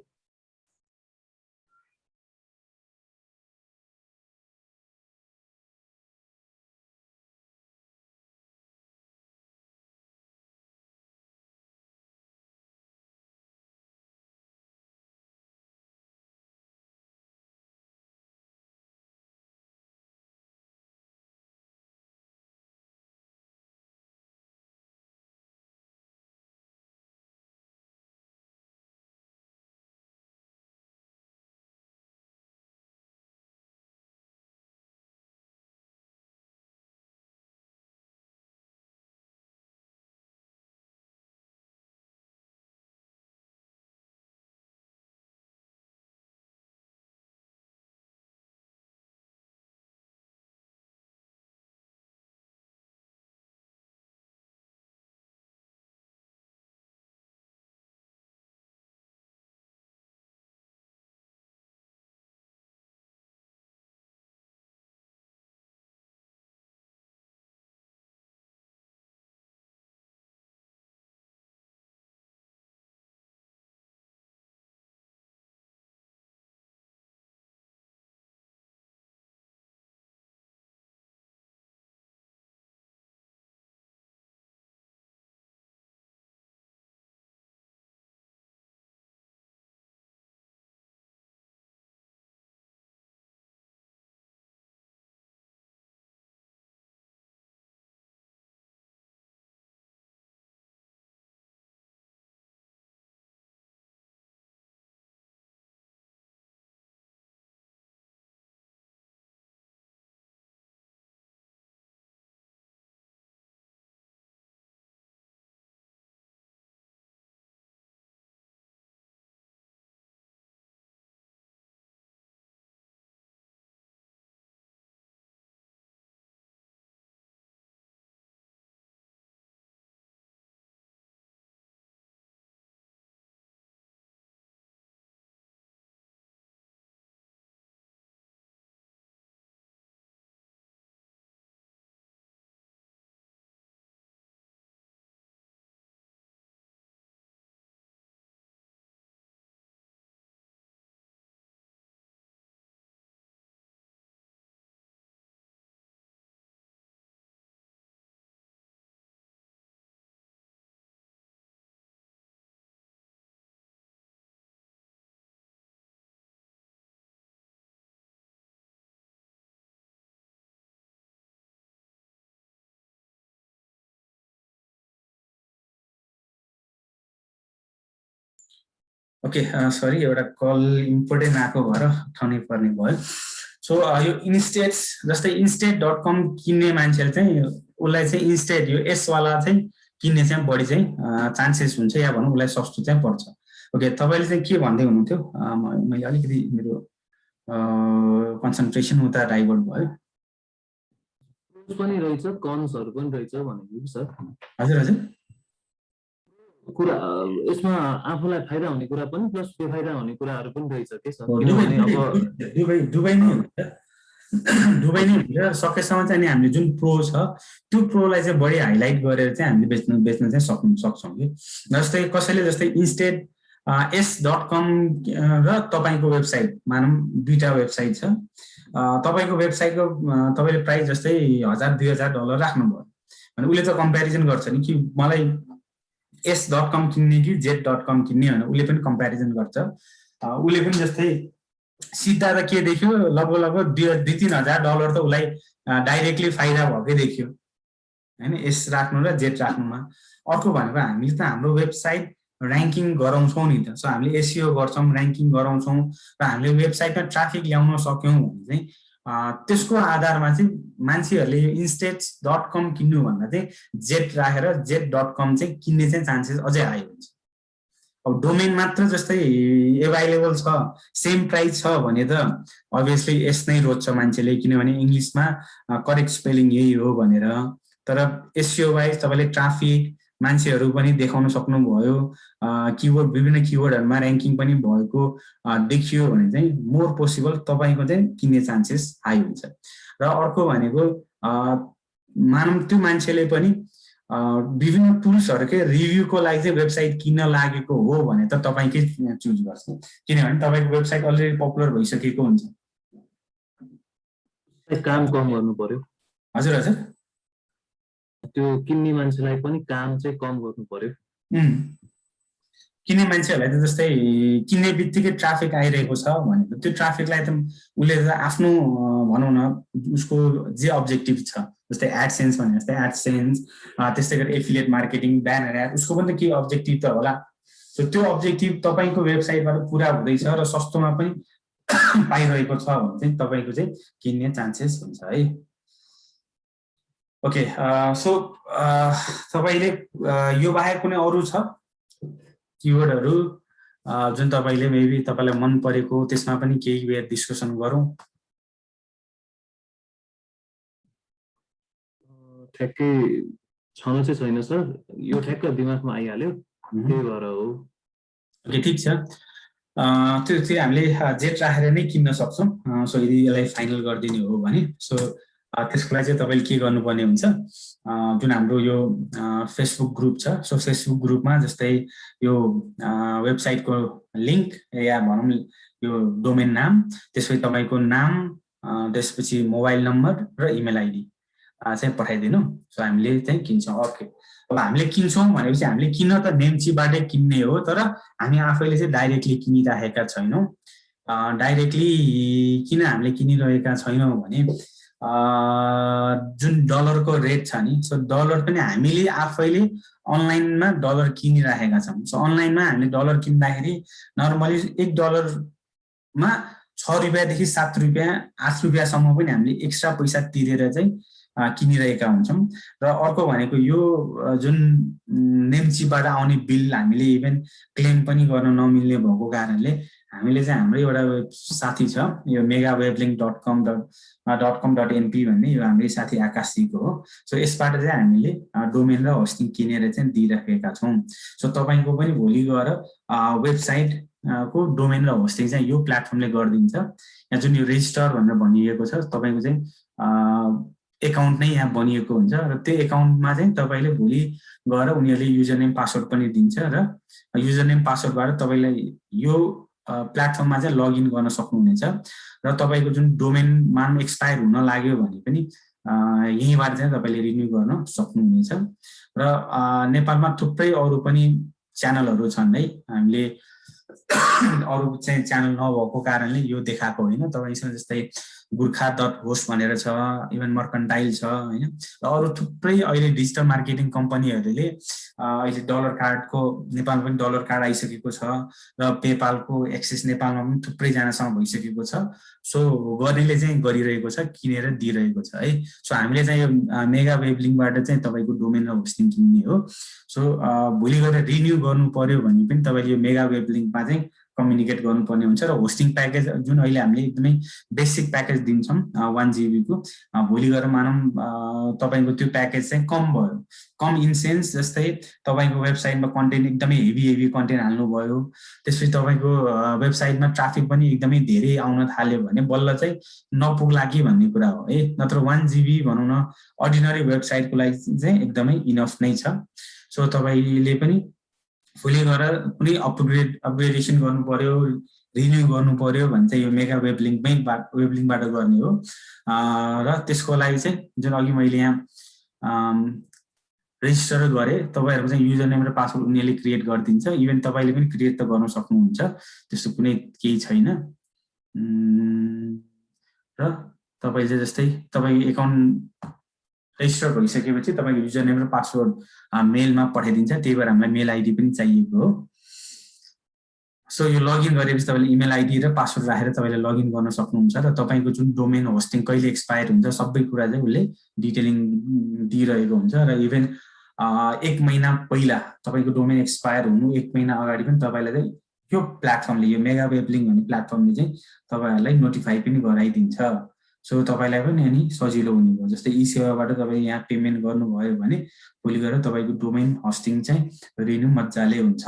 ओके सरी एउटा कल इम्पोर्टेन्ट आएको भएर उठाउनै पर्ने भयो सो यो इन्स्टेट्स जस्तै instate.com किन्ने मान्छेले चाहिँ उसलाई चाहिँ इन्स्टेट यो एस वाला चाहिँ किन्ने चाहिँ बढी चाहिँ चान्सेस हुन्छ या भनौँ उसलाई सस्तो चाहिँ पर्छ ओके तपाईले चाहिँ के भन्दै हुनुहुन्थ्यो मैले अलिकति मेरो कन्सन्ट्रेसन उता डाइभर्ट भयो पनि रहेछ कन्सहरु पनि रहेछ भनेको सर हजुर हजुर कुरा यसमा आफूलाई फाइदा हुने कुरा पनि प्लस बेफाइदा हुने कुराहरु पनि रहेछ के सर किनभने अब दुबै नै हुन्छ दुबै नै हुन्छ सकेसम्म चाहिँ हामीले जुन प्रो छ त्यो प्रोलाई चाहिँ बढी हाइलाइट गरेर चाहिँ हामीले बेच्न चाहिँ सक्छौं कि जस्तै कसैले जस्तै इन्स्टेड s.com र तपाईको वेबसाइट मानौं दुईटा वेबसाइट छ तपाईको वेबसाइटको तपाईले प्राइस जस्तै $1000-2000 राख्नुभयो भने उले त कम्प्यारिजन गर्छ नि कि मलाई s.com किन्ने कि z.com किन्ने भने उले पनि कम्प्यारिजन गर्छ उले पनि जस्तै सिधा त के देख्यो लगभग $2-3,000 त उलाई डाइरेक्टली फाइदा भएकै देख्यो हैन s राख्नु र z राख्नुमा अर्को भनेको हामीले त हाम्रो वेबसाइट र्याङ्किङ गराउँछौं नि त सो हामीले एसईओ गर्छौं र्याङ्किङ गराउँछौं र हामीले वेबसाइटमा ट्राफिक ल्याउन सक्यौं भने चाहिँ त्यसको आधारमा चाहिँ मान्छेहरुले यो instate.com किन्नु भन्दा चाहिँ z राखेर z.com चाहिँ किन्ने चाहिँ चान्सेस अझै हाई हुन्छ अब डोमेन मात्र जस्तै अवेलेबल छ सेम प्राइस छ भने त अभियसली एस नै रोज्छ मान्छेले किनभने इंग्लिशमा करेक्ट स्पेलिङ यही हो भनेर तर एसईओ वाइज तपाईले ट्राफिक मान्छेहरु पनि देखाउन सक्नुभयो कीवर्ड विभिन्न कीवर्डहरुमा र्याङ्किङ पनि भएको देखियो भने चाहिँ मोर पोसिबल तपाईको चाहिँ किन्ने चान्सेस हाई हुन्छ र अर्को भनेको मानौं त्यो मान्छेले पनि विभिन्न टुल्सहरुकै रिभ्यूको लागि चाहिँ वेबसाइट किन्न लागेको हो भने त तपाईकै चुज गर्छ किनभने तपाईको वेबसाइट अलरेडी पपुलर भइसकेको हुन्छ काम कम गर्नु पर्यो हजुर हजुर त्यो किन्ने मान्छेलाई पनि काम चाहिँ कम गर्नु पर्यो किन्ने मान्छेहरुलाई त जस्तै किन्ने बित्तिकै ट्राफिक आइरहेको छ भने त्यो ट्राफिकलाई त उले आफ्नो भनौं न उसको जे अब्जेक्टिभ छ जस्तै एडसेन्स भने जस्तै एडसेन्स त्यस्तै गरी एफिलिएट मार्केटिङ ब्यानर एड उसको पनि के अब्जेक्टिभ त होला सो त्यो अब्जेक्टिभ तपाईको वेबसाइटबाट पूरा हुँदैछ र सस्तोमा पनि पाइरहेको छ भने चाहिँ तपाईको चाहिँ किन्ने चान्सेस हुन्छ है ओके सो तपाईले यो बाहेक कुनै अरु छ कीवर्डहरु जुन तपाईले मेबी तपाईलाई मन परेको त्यसमा पनि केही वेयर डिस्कसन गरौं ठ्याक्कै छन चाहिँ छैन सर यो ठ्याक्क दिमागमा आइहाल्यो त्यही भएर हो ओके ठीक छ त्यो चाहिँ हामीले जेट राखेर नै किन्न सक्छौं सो यदि यसलाई फाइनल गरिदिने हो भने सो त्यसको लागि चाहिँ तपाईले के गर्नुपर्ने हुन्छ जुन हाम्रो यो फेसबुक ग्रुप छ सो फेसबुक ग्रुपमा जस्तै यो वेबसाइटको लिंक या भनौं यो डोमेन नाम त्यसपछि तपाईको नाम त्यसपछि मोबाइल नम्बर र इमेल आइडी चाहिँ पठाइदिनु सो हामीले चाहिँ किन्छौं ओके अब हामीले किन्छौं भनेपछि हामीले किन्न त नेमचीबाटै किन्ने हो तर हामी आफैले चाहिँ डाइरेक्टली किनिराखेका छैनौं डाइरेक्टली किन हामीले किनिरहेका छैनौं भने जुन डलरको रेट छ नि सो डलर पनि हामीले आफैले अनलाइनमा डलर किनिराखेका छौं सो अनलाइनमा हामीले डलर किन्दाखेरि नर्मली $1 मा ₹6 देखि ₹7 ₹8 सम्म पनि हामीले एक्स्ट्रा पैसा तिरेर चाहिँ किनिरहेका हुन्छौं र अर्को भनेको यो जुन नेमचीबाट आउने बिल हामीले इभन क्लेम पनि गर्न नमिल्ने भएको कारणले हामीले चाहिँ हाम्रो एउटा साथी छ यो megawavelink.com.np भन्ने यो हाम्रो साथी आकाशजीको हो सो यसबाट चाहिँ हामीले डोमेन र होस्टिङ किनेर चाहिँ दिइराखेका छौं सो तपाईको पनि भोलि गएर वेबसाइट को डोमेन र होस्टिङ चाहिँ यो प्लेटफर्मले गर्दिन्छ या जुन यो रेजिस्टर भनेर भनिएको छ तपाईको चाहिँ एकाउन्ट नै यहाँ बनिएको हुन्छ र त्यो एकाउन्टमा चाहिँ तपाईले भोलि गएर उनीहरुले युजर नेम पासवर्ड पनि दिन्छ र युजर नेम पासवर्डबाट तपाईलाई यो प्लेटफर्ममा चाहिँ लगइन गर्न सक्नुहुनेछ र तपाईको जुन डोमेन मान एक्सपायर हुन लाग्यो भने पनि यहीबाट चाहिँ तपाईले रिन्यू गर्न सक्नुहुनेछ र नेपालमा थुप्रै अरु पनि च्यानलहरु छन् है हामीले अरु चाहिँ च्यानल नभएको कारणले यो देखाएको होइन तपाईसँग जस्तै Gurkha.host भनेर छ, इभन मर्कन्टाइल छ हैन, र अरु थुप्रै अहिले डिजिटल मार्केटिङ कम्पनीहरूले अहिले डलर कार्डको नेपालमा पनि डलर कार्ड आइसकेको छ र पेपालको एक्सेस नेपालमा पनि थुप्रै जनासँग भइसकेको छ। सो गर्नेले चाहिँ गरिरहेको छ, किनेर दिइरहेको छ है। सो हामीले चाहिँ यो मेगा वेब लिङ्कबाट चाहिँ तपाईको डोमेन र होस्टिङ किन्ने हो। सो भोलि गएर रिन्यू गर्नु पर्यो भने पनि तपाईले यो मेगा वेब लिङ्कमा चाहिँ कम्युनिकेट गर्नुपर्ने हुन्छ र होस्टिङ प्याकेज जुन अहिले हामीले एकदमै बेसिक प्याकेज दिन्छौँ 1 GB को, भोलि गएर मानौँ तपाईको त्यो प्याकेज चाहिँ कम भयो, कम इन सेन्स जस्तै तपाईको वेबसाइटमा कन्टेन्ट एकदमै हेभी कन्टेन्ट हाल्नु भयो, त्यसपछि तपाईको वेबसाइटमा ट्राफिक पनि एकदमै धेरै आउन थाल्यो भने बल्ल चाहिँ नपुग्ला कि भन्ने कुरा हो है। नत्र 1 GB भनौँ न अर्डिनरी वेबसाइटको लागि चाहिँ एकदमै इनफ नै छ। सो तपाईले पनि फुली गएर कुनै अपग्रेडेसन गर्नु पर्यो, रिन्यू गर्नु पर्यो भने चाहिँ यो मेगा वेब लिङ्कबाट गर्ने हो। र त्यसको लागि चाहिँ जुन अघि मैले यहाँ रेजिस्टर गरे, तपाईहरुको चाहिँ युजर नेम र पासवर्ड उनीले क्रिएट गरिदिन्छ। इभन तपाईले पनि क्रिएट त गर्न सक्नुहुन्छ, त्यस्तो कुनै केही छैन। र तपाईले चाहिँ जस्तै तपाईको एकाउन्ट रेजिस्टर भइसकेपछि तपाईको युजर नेम र पासवर्ड मेलमा पठाइदिन्छ, त्यही भएर हामीलाई मेल आइडी पनि चाहिएको हो। सो यो लगइन गरेपछि तपाईले इमेल आइडी र पासवर्ड राखेर तपाईले लगइन गर्न सक्नुहुन्छ र तपाईको जुन डोमेन होस्टिङ कहिले एक्सपायर हुन्छ सबै कुरा चाहिँ उले डिटेलिङ दिइरहेको हुन्छ। र इभन 1 महिना पहिला तपाईको डोमेन एक्सपायर हुनु 1 महिना अगाडि पनि तपाईलाई चाहिँ यो प्लेटफर्मले, यो मेगा वेब लिङ्क भन्ने प्लेटफर्मले चाहिँ तपाईहरुलाई नोटिफाई पनि गराइदिन्छ। सो तपाईलाई पनि अनि सजिलो हुने भयो। जस्तै ई सेवाबाट तपाईले यहाँ पेमेन्ट गर्नुभयो भने भोलि गएर तपाईको डोमेन होस्टिङ चाहिँ रिन्यू मज्जाले हुन्छ।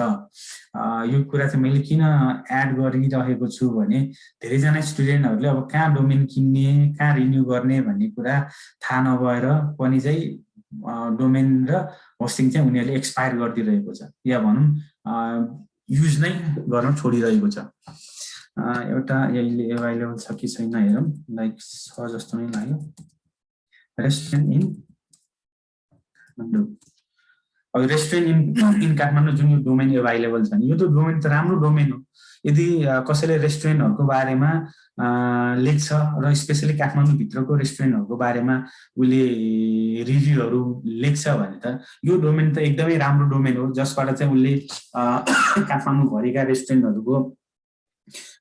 यो कुरा चाहिँ मैले किन एड गरिरहेको छु भने धेरैजना स्टुडेन्टहरूले अब कहाँ डोमेन किन्ने, कहाँ रिन्यू गर्ने भन्ने कुरा थाहा नभएर पनि चाहिँ डोमेन र होस्टिङ चाहिँ उनीहरूले एक्सपायर गरिदिरहेको छ, या भनौँ युज नै गर्न छोडिरहेको छ। एउटा यहिले एभाइलेबल छ कि छैन हेरौँ, लाइक छ जस्तो नै लाग्यो। रेस्टुरेन्ट इन काठमाडौँ, अब रेस्टुरेन्ट इन काठमाडौँ जुन यो डोमेन एभाइलेबल छ नि, यो त डोमेन त राम्रो डोमेन हो। यदि कसैले रेस्टुरेन्टहरूको बारेमा लेख्छ र स्पेसली काठमाडौँ भित्रको रेस्टुरेन्टहरूको बारेमा उसले रिभ्यूहरू लेख्छ भने त यो डोमेन त एकदमै राम्रो डोमेन हो, जसबाट चाहिँ उसले काठमाडौँ भरिका रेस्टुरेन्टहरूको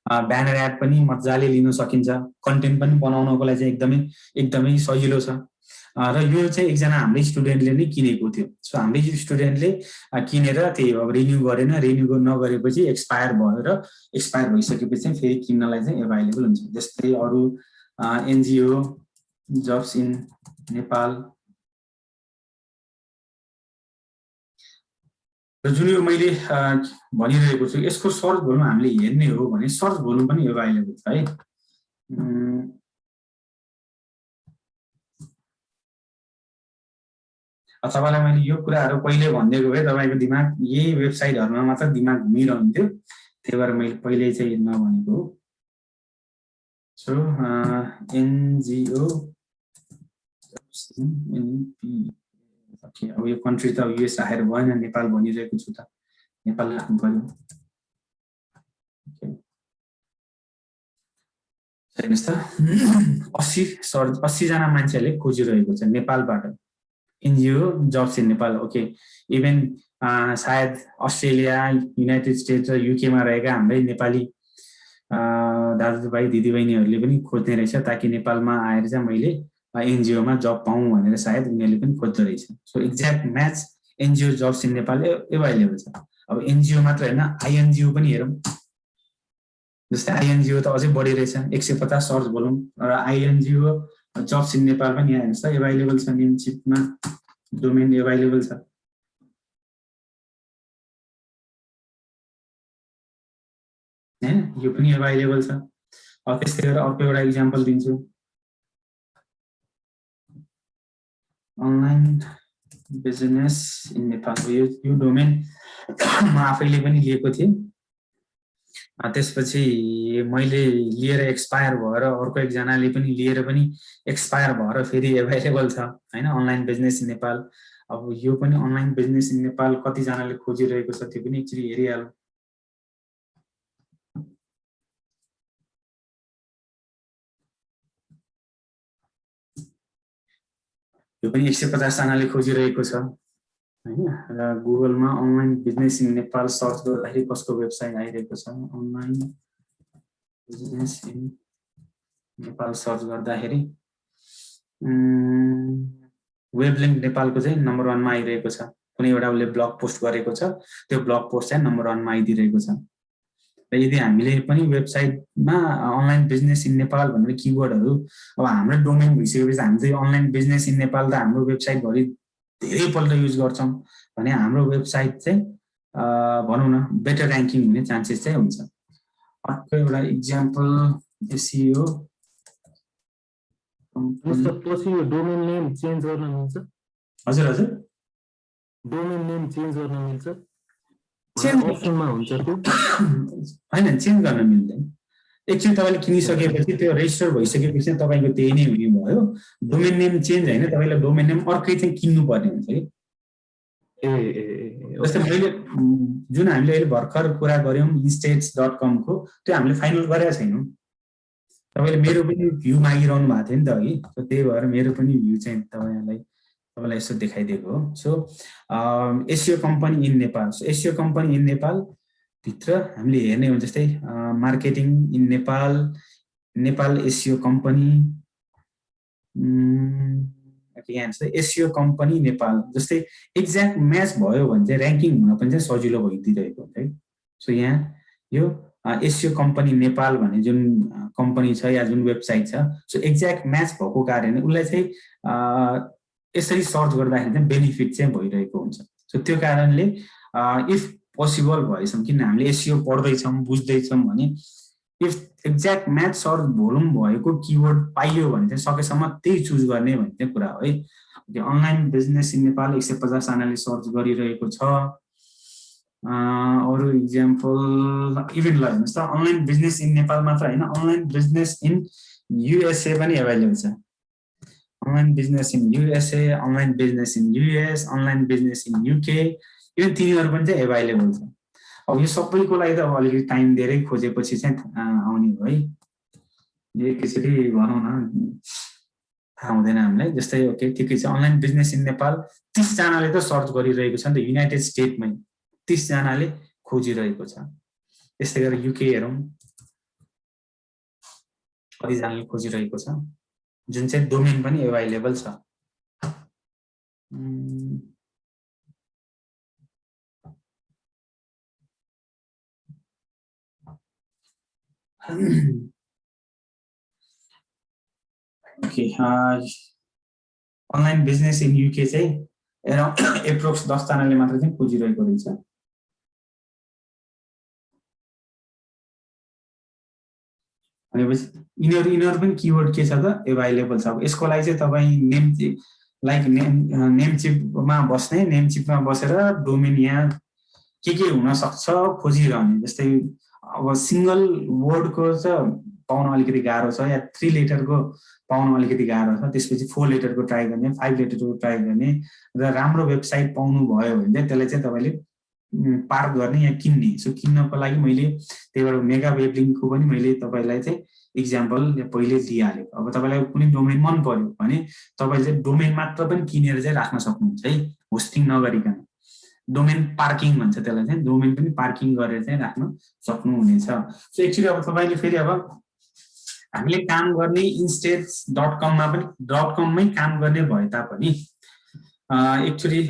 ब्यानर एड पनि मजाले लिन सकिन्छ, कन्टेन्ट पनि बनाउनको लागि चाहिँ एकदमै सजिलो छ। र यो चाहिँ एकजना हाम्रै स्टुडेन्टले नै किनेको थियो। सो हाम्रै स्टुडेन्टले किनेर त्यही अब रिन्यू गरेन, रिन्यू नगरेपछि एक्सपायर भयो र एक्सपायर भइसकेपछि चाहिँ फेरि किन्नलाई चाहिँ एभाइलेबल हुन्छ। जस्तै अरू एनजिओ जब्स इन नेपाल, र जुन यो मैले भनिरहेको छु यसको सर्च भोल्युम हामीले हेर्ने हो भने सर्च भोल्युम पनि एभाइलेबल छ है। तपाईलाई मैले यो कुराहरू पहिले भनिदिएको भए तपाईको दिमाग यही वेबसाइटहरुमा मात्र दिमाग घुमिरहन्थ्यो, त्यही भएर मैले पहिले चाहिँ नभनेको हो। सो एनजिओ अब यो कन्ट्री त युएस राखेर भएन, नेपाल भनिरहेको छु त, नेपाल राख्नु पर्यो। हेर्नुस् त 80 जना मान्छेहरूले खोजिरहेको छ नेपालबाट NGO jobs in Nepal. Okay, even सायद अस्ट्रेलिया, युनाइटेड स्टेट्स र युकेमा रहेका हाम्रै नेपाली दाजुभाइ दिदीबहिनीहरूले पनि खोज्ने रहेछ, ताकि नेपालमा आएर चाहिँ मैले एनजिओमा जब पाऊँ भनेर सायद उनीहरूले पनि खोज्दो रहेछ। So exact match NGO jobs in Nepal available छ। अब एनजिओ मात्र होइन, आइएनजिओ पनि हेरौँ। जस्तै आइएनजिओ त अझै बढी रहेछ, 150 सर्च भोल्युम, र आइएनजिओ जब्स इन नेपाल पनि यहाँ हेर्नुहोस् त एभाइलेबल छ, नेमसिपमा डोमेन एभाइलेबल छ। हैन, यो पनि एभाइलेबल छ। अब त्यस्तै गरेर अर्को एउटा इक्जाम्पल दिन्छु, अनलाइन बिजनेस इन नेपाल। यो डोमेन म आफैले पनि लिएको थिएँ, त्यसपछि मैले लिएर एक्सपायर भएर अर्को एकजनाले पनि लिएर पनि एक्सपायर भएर फेरि एभाइलेबल छ हैन, अनलाइन बिजनेस इन नेपाल। अब यो पनि अनलाइन बिजनेस इन नेपाल कतिजनाले खोजिरहेको छ त्यो पनि एकचोटि हेरिहालौँ। यो पनि 150 जनाले खोजिरहेको छ हैन र गुगलमा online business in Nepal search गर्दाखेरि कसको वेबसाइट आइरहेको छ online business in Nepal search गर्दाखेरि वेबलिङ्क नेपालको चाहिँ नम्बर 1 मा आइरहेको छ कुनै एउटा उसले ब्लग पोस्ट गरेको छ त्यो ब्लग पोस्ट चाहिँ नम्बर 1 मा आइदिरहेको छ र यदि हामीले पनि वेबसाइटमा अनलाइन बिजनेस इन नेपाल भनेर किवर्डहरु अब हाम्रो डोमेन भइसकेपछि हामी चाहिँ अनलाइन बिजनेस इन नेपाल त हाम्रो वेबसाइट भरि धेरै पल्ट युज गर्छौं भने हाम्रो वेबसाइट चाहिँ भनौं न बेटर र्याङ्किङ हुने चान्सेस चाहिँ हुन्छ अर्को एउटा एक्जाम्पल एसईओ पछि यो डोमेन नेम चेन्ज गर्न मिल्छ हजुर हजुर डोमेन नेम चेन्ज गर्न मिल्छ चेन्ज अप्सनमा हुन्छ त्यो हैन चेन्ज गर्न मिल्दैन एकचोटि तपाईले किनिसकेपछि त्यो रेजिस्टर भइसकेपछि तपाईको त्यही नै हुने भयो डोमेन नेम चेन्ज हैन तपाईले डोमेन नेम अर्कै चाहिँ किन्नु पर्ने हुन्छ कि जस्तै मैले जुन हामीले अहिले भर्खर कुरा गर्यौं instates.com को त्यो हामीले फाइनल गरेका छैनौं तपाईले मेरो पनि भ्यू मागिरहनु भएको थियो नि त अघि त्यही भएर मेरो पनि भ्यू चाहिँ तपाईलाई यसो देखाइदिएको हो so SEO company in Nepal so SEO company in Nepal भित्र हामीले हेर्ने हो जस्तै marketing in Nepal Nepal SEO company यहाँ चाहिँ एसईओ कम्पनी नेपाल जस्तै एक्ज्याक्ट म्याच भयो भने चाहिँ र्याङ्किङ हुन पनि चाहिँ सजिलो भइदिरहेको हुन्छ है सो यहाँ यो एसईओ कम्पनी नेपाल भन्ने जुन कम्पनी छ या जुन वेबसाइट छ सो एक्ज्याक्ट म्याच भएको कारणले उलाई चाहिँ यसरी सर्च गर्दाखेरि चाहिँ बेनिफिट चाहिँ भइरहेको हुन्छ सो त्यो कारणले इफ पोसिबल भएसम्म किन हामीले एसईओ पढ्दैछौँ बुझ्दैछौँ भने if exact match search volume भएको किवर्ड पाइयो भने चाहिँ सकेसम्म त्यही चुज गर्ने भन्ने चाहिँ कुरा हो है अनलाइन बिजनेस इन नेपाल 150 जनाले सर्च गरिरहेको छ अरु एक्जाम्पल इभन ल हेर्नुस् त अनलाइन बिजनेस इन नेपाल मात्र हैन अनलाइन बिजनेस इन युएसए पनि अवेलेबल छ online business in USA online business in US online business in UK even तिनीहरु पनि चाहिँ अवेलेबल छ अब यो सबैको लागि त अब अलिकति टाइम धेरै खोजेपछि चाहिँ आउने हो है यो एकैचोटि भनौं न थाहा हुँदैन हामीलाई जस्तै ओके ठिकै छ अनलाइन बिजनेस इन नेपाल 30 जनाले त सर्च गरिरहेको छ नि त युनाइटेड स्टेटमै 30 जनाले खोजिरहेको छ त्यसै गरी युके हेरौं कति जनाले खोजिरहेको छ जुन चाहिँ डोमेन पनि अवेलेबल छ okay online business in UK चाहिँ एराउन्ड एप्रोक्स 10 जनाले मात्र चाहिँ खोजिरहेको रहेछ भनेपछि यिनीहरु पनि किवर्ड के छ त अवेलेबल छ अब यसको लागि चाहिँ तपाई नेमचिपमा बस्ने नेमचिपमा बसेर डोमेन यहाँ के हुन सक्छ खोजिरहने जस्तै अब सिंगल वर्डको चाहिँ पाउन अलिकति गाह्रो छ या 3 लेटरको पाउन अलिकति गाह्रो छ त्यसपछि 4 लेटरको ट्राई गर्ने 5 लेटरको ट्राई गर्ने र राम्रो वेबसाइट पाउनु भयो भने चाहिँ त्यसलाई चाहिँ तपाईले पार्क गर्ने या किन्ने सो किन्नको लागि मैले त्यहीबाट मेगा वेबलिङ्कको पनि मैले तपाईलाई चाहिँ एक्जाम्पल पहिले दिइहालेँ अब तपाईलाई कुनै डोमेन मन पर्यो भने तपाईले चाहिँ डोमेन मात्र पनि किनेर चाहिँ राख्न सक्नुहुन्छ है होस्टिङ नगरिकन डोमेन पार्किङ भन्छ त्यसलाई चाहिँ डोमेन पनि पार्किङ गरेर चाहिँ राख्न सक्नुहुनेछ सो एक्चुअली अब तपाईले फेरि अब हामीले काम गर्ने instates.com मा पनि .com मै काम गर्ने भए तापनि एक्चुअली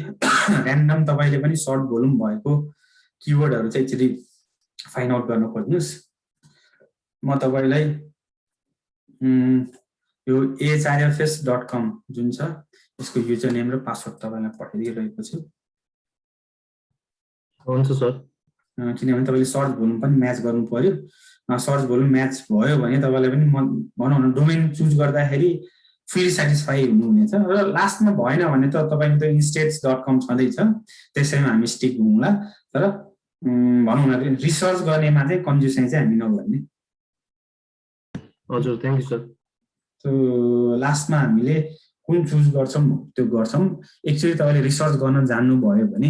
र्यान्डम तपाईले पनि सर्ट भोल्युम भएको किवर्डहरु चाहिँ एक्चुअली फाइन्ड आउट गर्न खोज्नुस् म तपाईलाई यो ahrfs.com जुन छ यसको युजर नेम र पासवर्ड तपाईलाई पठाइदिएको छु हुन्छ सर किनभने तपाईले सर्च भोल्युम पनि म्याच गर्नु पर्यो सर्च भोल्युम म्याच भयो भने तपाईलाई पनि भनौं न डोमेन चुज गर्दाखेरि फुली स्याटिस्फाई हुनुहुनेछ र लास्टमा भएन भने त तपाईको त instates.com छँदै छ त्यसैमा हामी स्टिक हुँला तर भनौं न रिसर्च गर्नेमा चाहिँ कन्जुसाइ चाहिँ हामी नगर्ने हजुर थ्यांक यू सर सो लास्टमा हामीले कुन चुज गर्छौं त्यो गर्छौं एक्चुअली तपाईले रिसर्च गर्न जान्नु भयो भने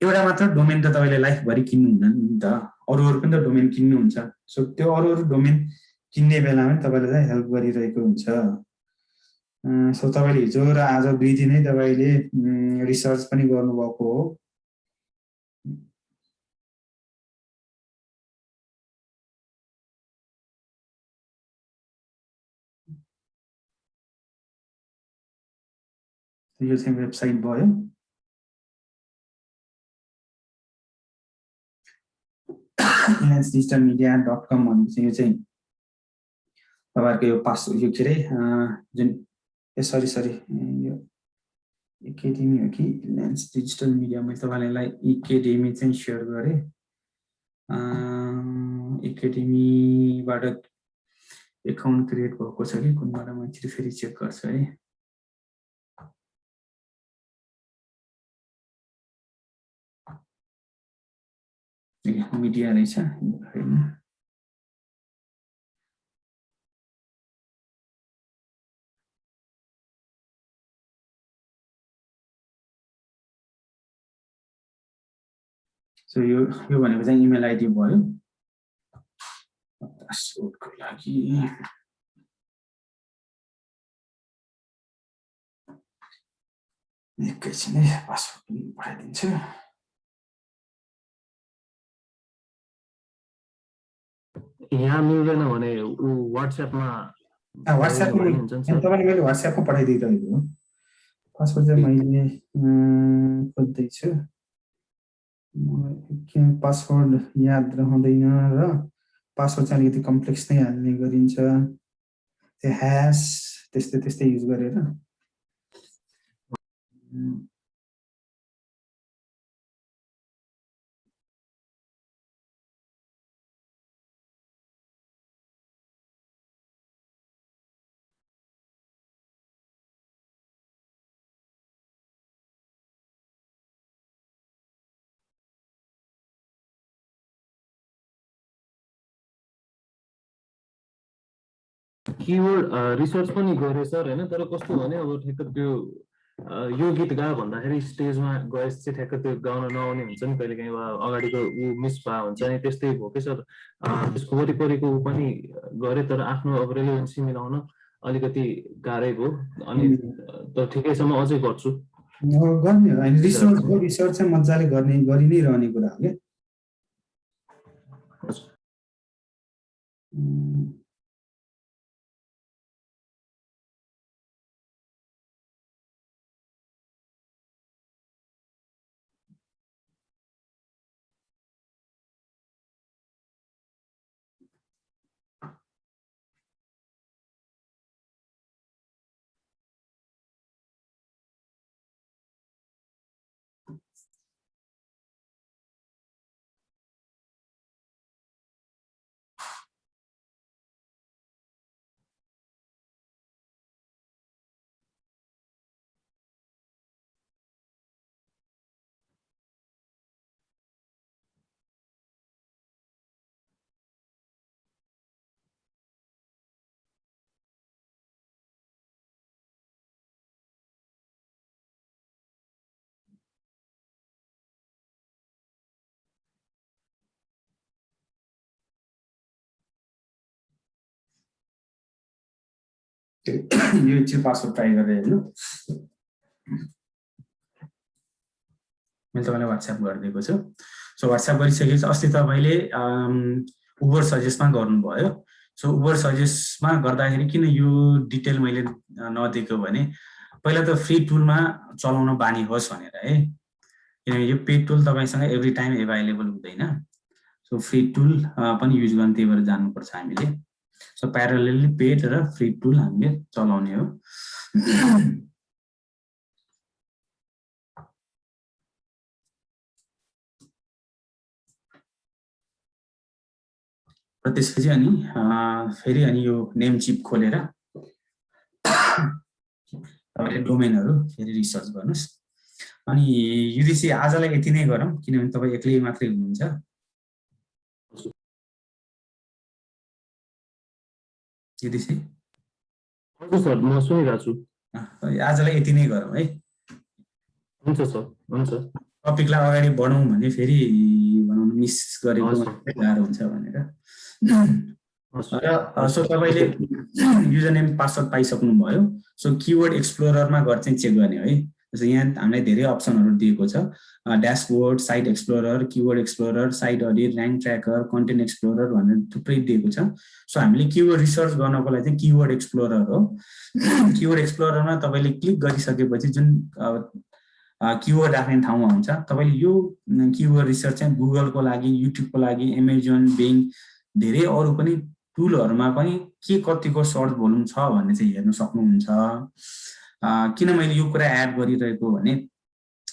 एउटा मात्र डोमेन त तपाईले लाइफ भरि किन्नु हुन्न नि त अरु पनि त डोमेन किन्नु हुन्छ सो त्यो अरु डोमेन किन्ने बेलामा तपाईलाई चाहिँ हेल्प गरिरहेको हुन्छ सो तपाईँले हिजो र आज 2 दिनै तपाईँले रिसर्च पनि गर्नुभएको हो। यो चाहिँ वेबसाइट भयो। digitalmedia.com भनेपछि यो चाहिँ तपाईहरुको यो पास यो के रे जुन सरी यो एकेडेमी हो कि लेन्स डिजिटल मिडिया मैले तपाईलाई एकेडेमी चाहिँ शेयर गरे। एकेडेमीबाट एकाउन्ट क्रिएट भएको छ कि कुनबाट म एकचोटी फेरि चेक गर्छु है। मिडिया रहेछ हैन। सो यो भनेको चाहिँ इमेल आइडी भयो। पासवर्डको लागि एकैछिन है पासवर्ड पनि पठाइदिन्छु। यहाँ मिल्दैन भने व्हाट्सएपमा तपाईले मैले व्हाट्सएपमा पठाइदिएको हो। पासवर्ड चाहिँ मैले खोज्दै छु। पासवर्ड याद रहँदैन र पासवर्ड चाहिँ अलिकति कम्प्लेक्स नै हाल्ने गरिन्छ। त्यो ह्यास त्यस्तै युज गरेर कीवर्ड रिसर्च पनि गरे सर हैन। तर कस्तो भने अब ठ्याक्क त्यो यो गीत गा भन्दाखेरि स्टेजमा गएपछि ठ्याक्क त्यो गाउन नआउने हुन्छ नि कहिलेकाहीँ अगाडिको मिस भए हुन्छ नि त्यस्तै भयो के सर। त्यसको वरिपरिको पनि गरे तर आफ्नो अब रेलेभेन्सी मिलाउन अलिकति गाह्रै भयो। अनि त ठिकैसम्म अझै गर्छु गर्ने हैन। रिसर्च चाहिँ मजाले गरि नै रहने कुरा हो के। यो एकचोटि पासवर्ड ट्राई गरेर हेर्नु। मैले तपाईलाई व्हाट्सएप गरिदिएको छु। सो व्हाट्सएप गरिसकेपछि अस्ति तपाईले उबर सजेस्टमा गर्नुभयो। सो उबर सजेस्टमा गर्दाखेरि किन यो डिटेल मैले नदिएको भने पहिला त फ्री टुलमा चलाउन बानी होस् भनेर है। किनभने यो पेड टुल तपाईसँग एभ्री टाइम एभाइलेबल हुँदैन। सो फ्री टुल पनि युज गर्न त्यही भएर जान्नुपर्छ हामीले। सो प्यारलली पेड र फ्री टुल हामीले चलाउने हो। र त्यसपछि अनि फेरि अनि यो नेम चिप खोलेर तपाईले डोमेनहरु फेरि रिसर्च गर्नुस्। अनि युडिसी आजलाई यति नै गरौँ किनभने तपाई एक्लै मात्रै हुनुहुन्छ। युडिसी हजुर सर म सुनिरहेको छु। आजलाई यति नै गरौँ है। हुन्छ सर हुन्छ। टपिकलाई अगाडि बढाउँ भने फेरि भनौँ मिस गरेको गाह्रो हुन्छ भनेर र सो तपाईले युजर नेम पासवर्ड पाइसक्नु भयो सो किवर्ड एक्सप्लोररमा गएर चाहिँ चेक गर्ने है जस्तो यहाँ हामीलाई धेरै अप्सनहरु दिएको छ dashboard site explorer keyword explorer site audit rank tracker content explorer भनेर थुप्रै दिएको छ सो हामीले किवर्ड रिसर्च गर्नको लागि चाहिँ किवर्ड एक्सप्लोरर हो किवर्ड एक्सप्लोररमा तपाईले क्लिक गरिसकेपछि जुन किवर्ड राख्ने ठाउँमा हुन्छ तपाईले यो किवर्ड रिसर्च चाहिँ गुगलको लागि युट्युबको लागि अमेजन बिङ धेरै अरु पनि टुलहरुमा पनि के कतिको सर्च भोल्युम छ भन्ने चाहिँ हेर्न सक्नुहुन्छ किन मैले यो कुरा एड गरिरहेको भने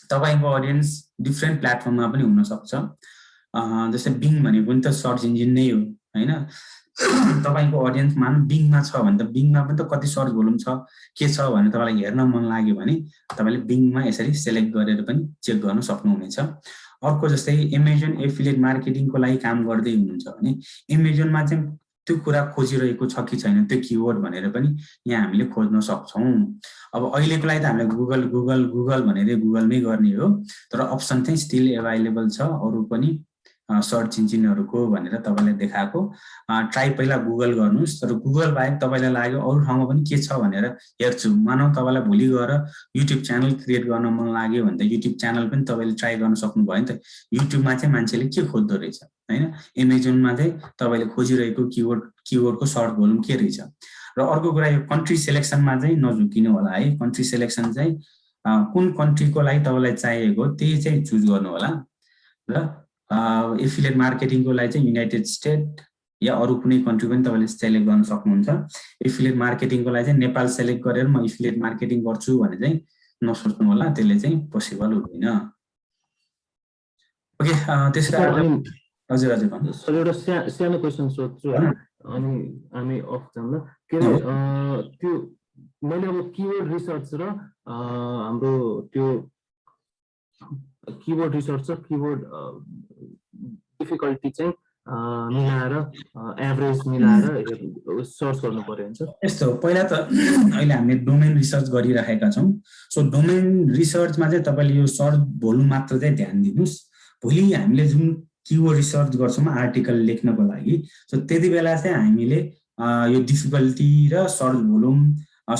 तपाईको ऑडियन्स डिफरेन्ट प्लेटफर्ममा पनि हुन सक्छ जस्तै बिङ भनेको पनि त सर्च इन्जिन नै हो हैन तपाईको ऑडियन्स मान बिङमा छ भने त बिङमा पनि त कति सर्च भोल्युम छ के छ भने तपाईलाई हेर्न मन लाग्यो भने तपाईले बिङमा यसरी सिलेक्ट गरेर पनि चेक गर्न सक्नुहुनेछ अर्को जस्तै अमेजन एफिलिएट मार्केटिङको लागि काम गर्दै हुनुहुन्छ भने अमेजनमा चाहिँ त्यो कुरा खोजिरहेको छ कि छैन त्यो किवर्ड भनेर पनि यहाँ हामीले खोज्न सक्छौं अब अहिलेको लागि त हामीले गुगल भनेर गुगलमै गर्ने हो तर अप्सन चाहिँ स्टिल अवेलेबल छ अरु पनि सर्च इन्जिनहरुको भनेर तपाईलाई देखाएको ट्राई पहिला गुगल गर्नुस् तर गुगल बाहेक तपाईलाई लाग्यो अरु ठाउँमा पनि के छ भनेर हेर्छु मानौ तपाईलाई भोलि गएर युट्युब च्यानल क्रिएट गर्न मन लाग्यो भने त युट्युब च्यानल पनि तपाईले ट्राई गर्न सक्नु भयो नि त युट्युबमा चाहिँ मान्छेले के खोज्दो रहेछ हैन अमेजनमा चाहिँ तपाईले खोजिरहेको किवर्डको सर्च भोल्युम के रहेछ र अर्को कुरा यो कन्ट्री सिलेक्सनमा चाहिँ नझुकिनु होला है कन्ट्री सिलेक्सन चाहिँ कुन कन्ट्रीको लागि तपाईलाई चाहिएको त्यही चाहिँ चुज गर्नु होला र एफिलिएट मार्केटिङको लागि चाहिँ युनाइटेड स्टेट या अरु कुनै कन्ट्री पनि तपाईले सिलेक्ट गर्न सक्नुहुन्छ एफिलिएट मार्केटिङको लागि चाहिँ नेपाल सिलेक्ट गरेर म एफिलिएट मार्केटिङ गर्छु भने चाहिँ नसोच्नु होला त्यसले चाहिँ पोसिबल हुँदैन ओके त्यसैले हजुर हजुर सर एउटा सानो क्वेशन सोध्छु है अनि हामी अफ जाउँला के रे त्यो मैले अब किवर्ड रिसर्च र हाम्रो त्यो किवर्ड रिसर्च र किवर्ड डिफिकल्टी चाहिँ मिलाएर एभरेज मिलाएर सर्च गर्नु पर्यो हुन्छ यस्तो पहिला त अहिले हामीले डोमेन रिसर्च गरिराखेका छौं सो डोमेन रिसर्चमा चाहिँ तपाईले यो सर्च भोल्युम मात्र चाहिँ ध्यान दिनुस् भोलि हामीले जुन किवर्ड रिसर्च गर्छौं आर्टिकल लेख्नको लागि सो त्यतिबेला चाहिँ हामीले यो डिफिकल्टी र सर्च भोल्युम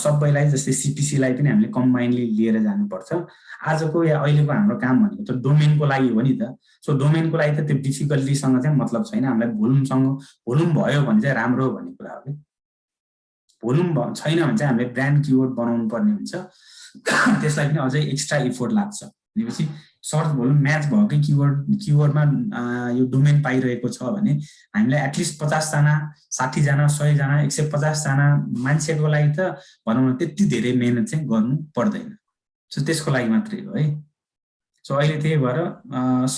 सबैलाई जस्तै सीपीसी लाई पनि हामीले कम्बाइनली लिएर जानुपर्छ आजको या अहिलेको हाम्रो काम भनेको त डोमेनको लागि हो नि त सो डोमेनको लागि त त्यो डिफिकल्टीसँग चाहिँ मतलब छैन हामीलाई भोल्युम भयो भने चाहिँ राम्रो भन्ने कुरा हो भोल्युम छैन भने चाहिँ हामीले ब्रान्ड किवर्ड बनाउनु पर्ने हुन्छ त्यसलाई पनि अझै एक्स्ट्रा इफोर्ट लाग्छ भनेपछि सर्च भोल्युम म्याच भएकै किवर्डमा यो डोमेन पाइरहेको छ भने हामीलाई एटलिस्ट 50 जना 60 जना 100 जना 150 जना मान्छेको लागि त भनौँ त्यति धेरै मेहनत चाहिँ गर्नु पर्दैन सो त्यसको लागि मात्रै हो है सो अहिले त्यही भएर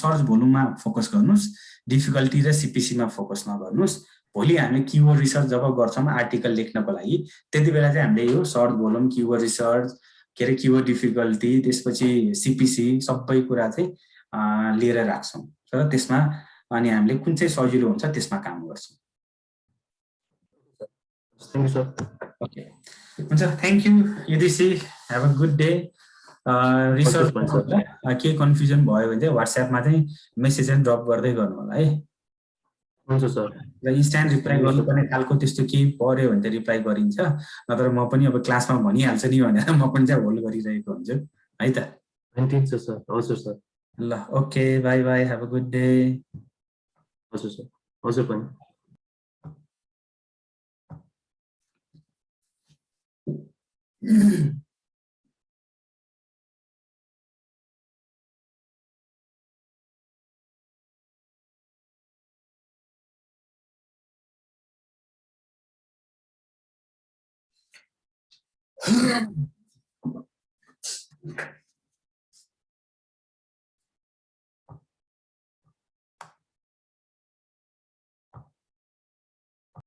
सर्च भोल्युममा फोकस गर्नुस् डिफिकल्टी र सीपीसी मा फोकस नगर्नुस् भोलि हामीले किवर्ड रिसर्च जब गर्छौं आर्टिकल लेख्नको लागि त्यतिबेला चाहिँ हामीले यो सर्च भोल्युम किवर्ड रिसर्च के रे किवर्ड डिफिकल्टी त्यसपछि सीपीसी सबै कुरा चाहिँ लिएर राख्छौं र त्यसमा अनि हामीले कुन चाहिँ सजिलो हुन्छ त्यसमा काम गर्छौं थ्यांक यू सर ओके हुन्छ थ्यांक यू युदिसी have a good day research के कन्फ्युजन भयो भने चाहिँ व्हाट्सएपमा चाहिँ मेसेज चाहिँ ड्रप गर्दै गर्नु होला है हुन्छ सर र इन्स्ट्यान्ट रिप्लाई गर्नुपर्ने खालको त्यस्तो केही पर्यो भने त रिप्लाई गरिन्छ नत्र म पनि अब क्लासमा भनिहाल्छु नि भनेर म पनि चाहिँ होल्ड गरिरहेको हुन्छु है त ठीक छ सर हजुर सर ल okay bye bye have a good day हजुर सर हजुर पनि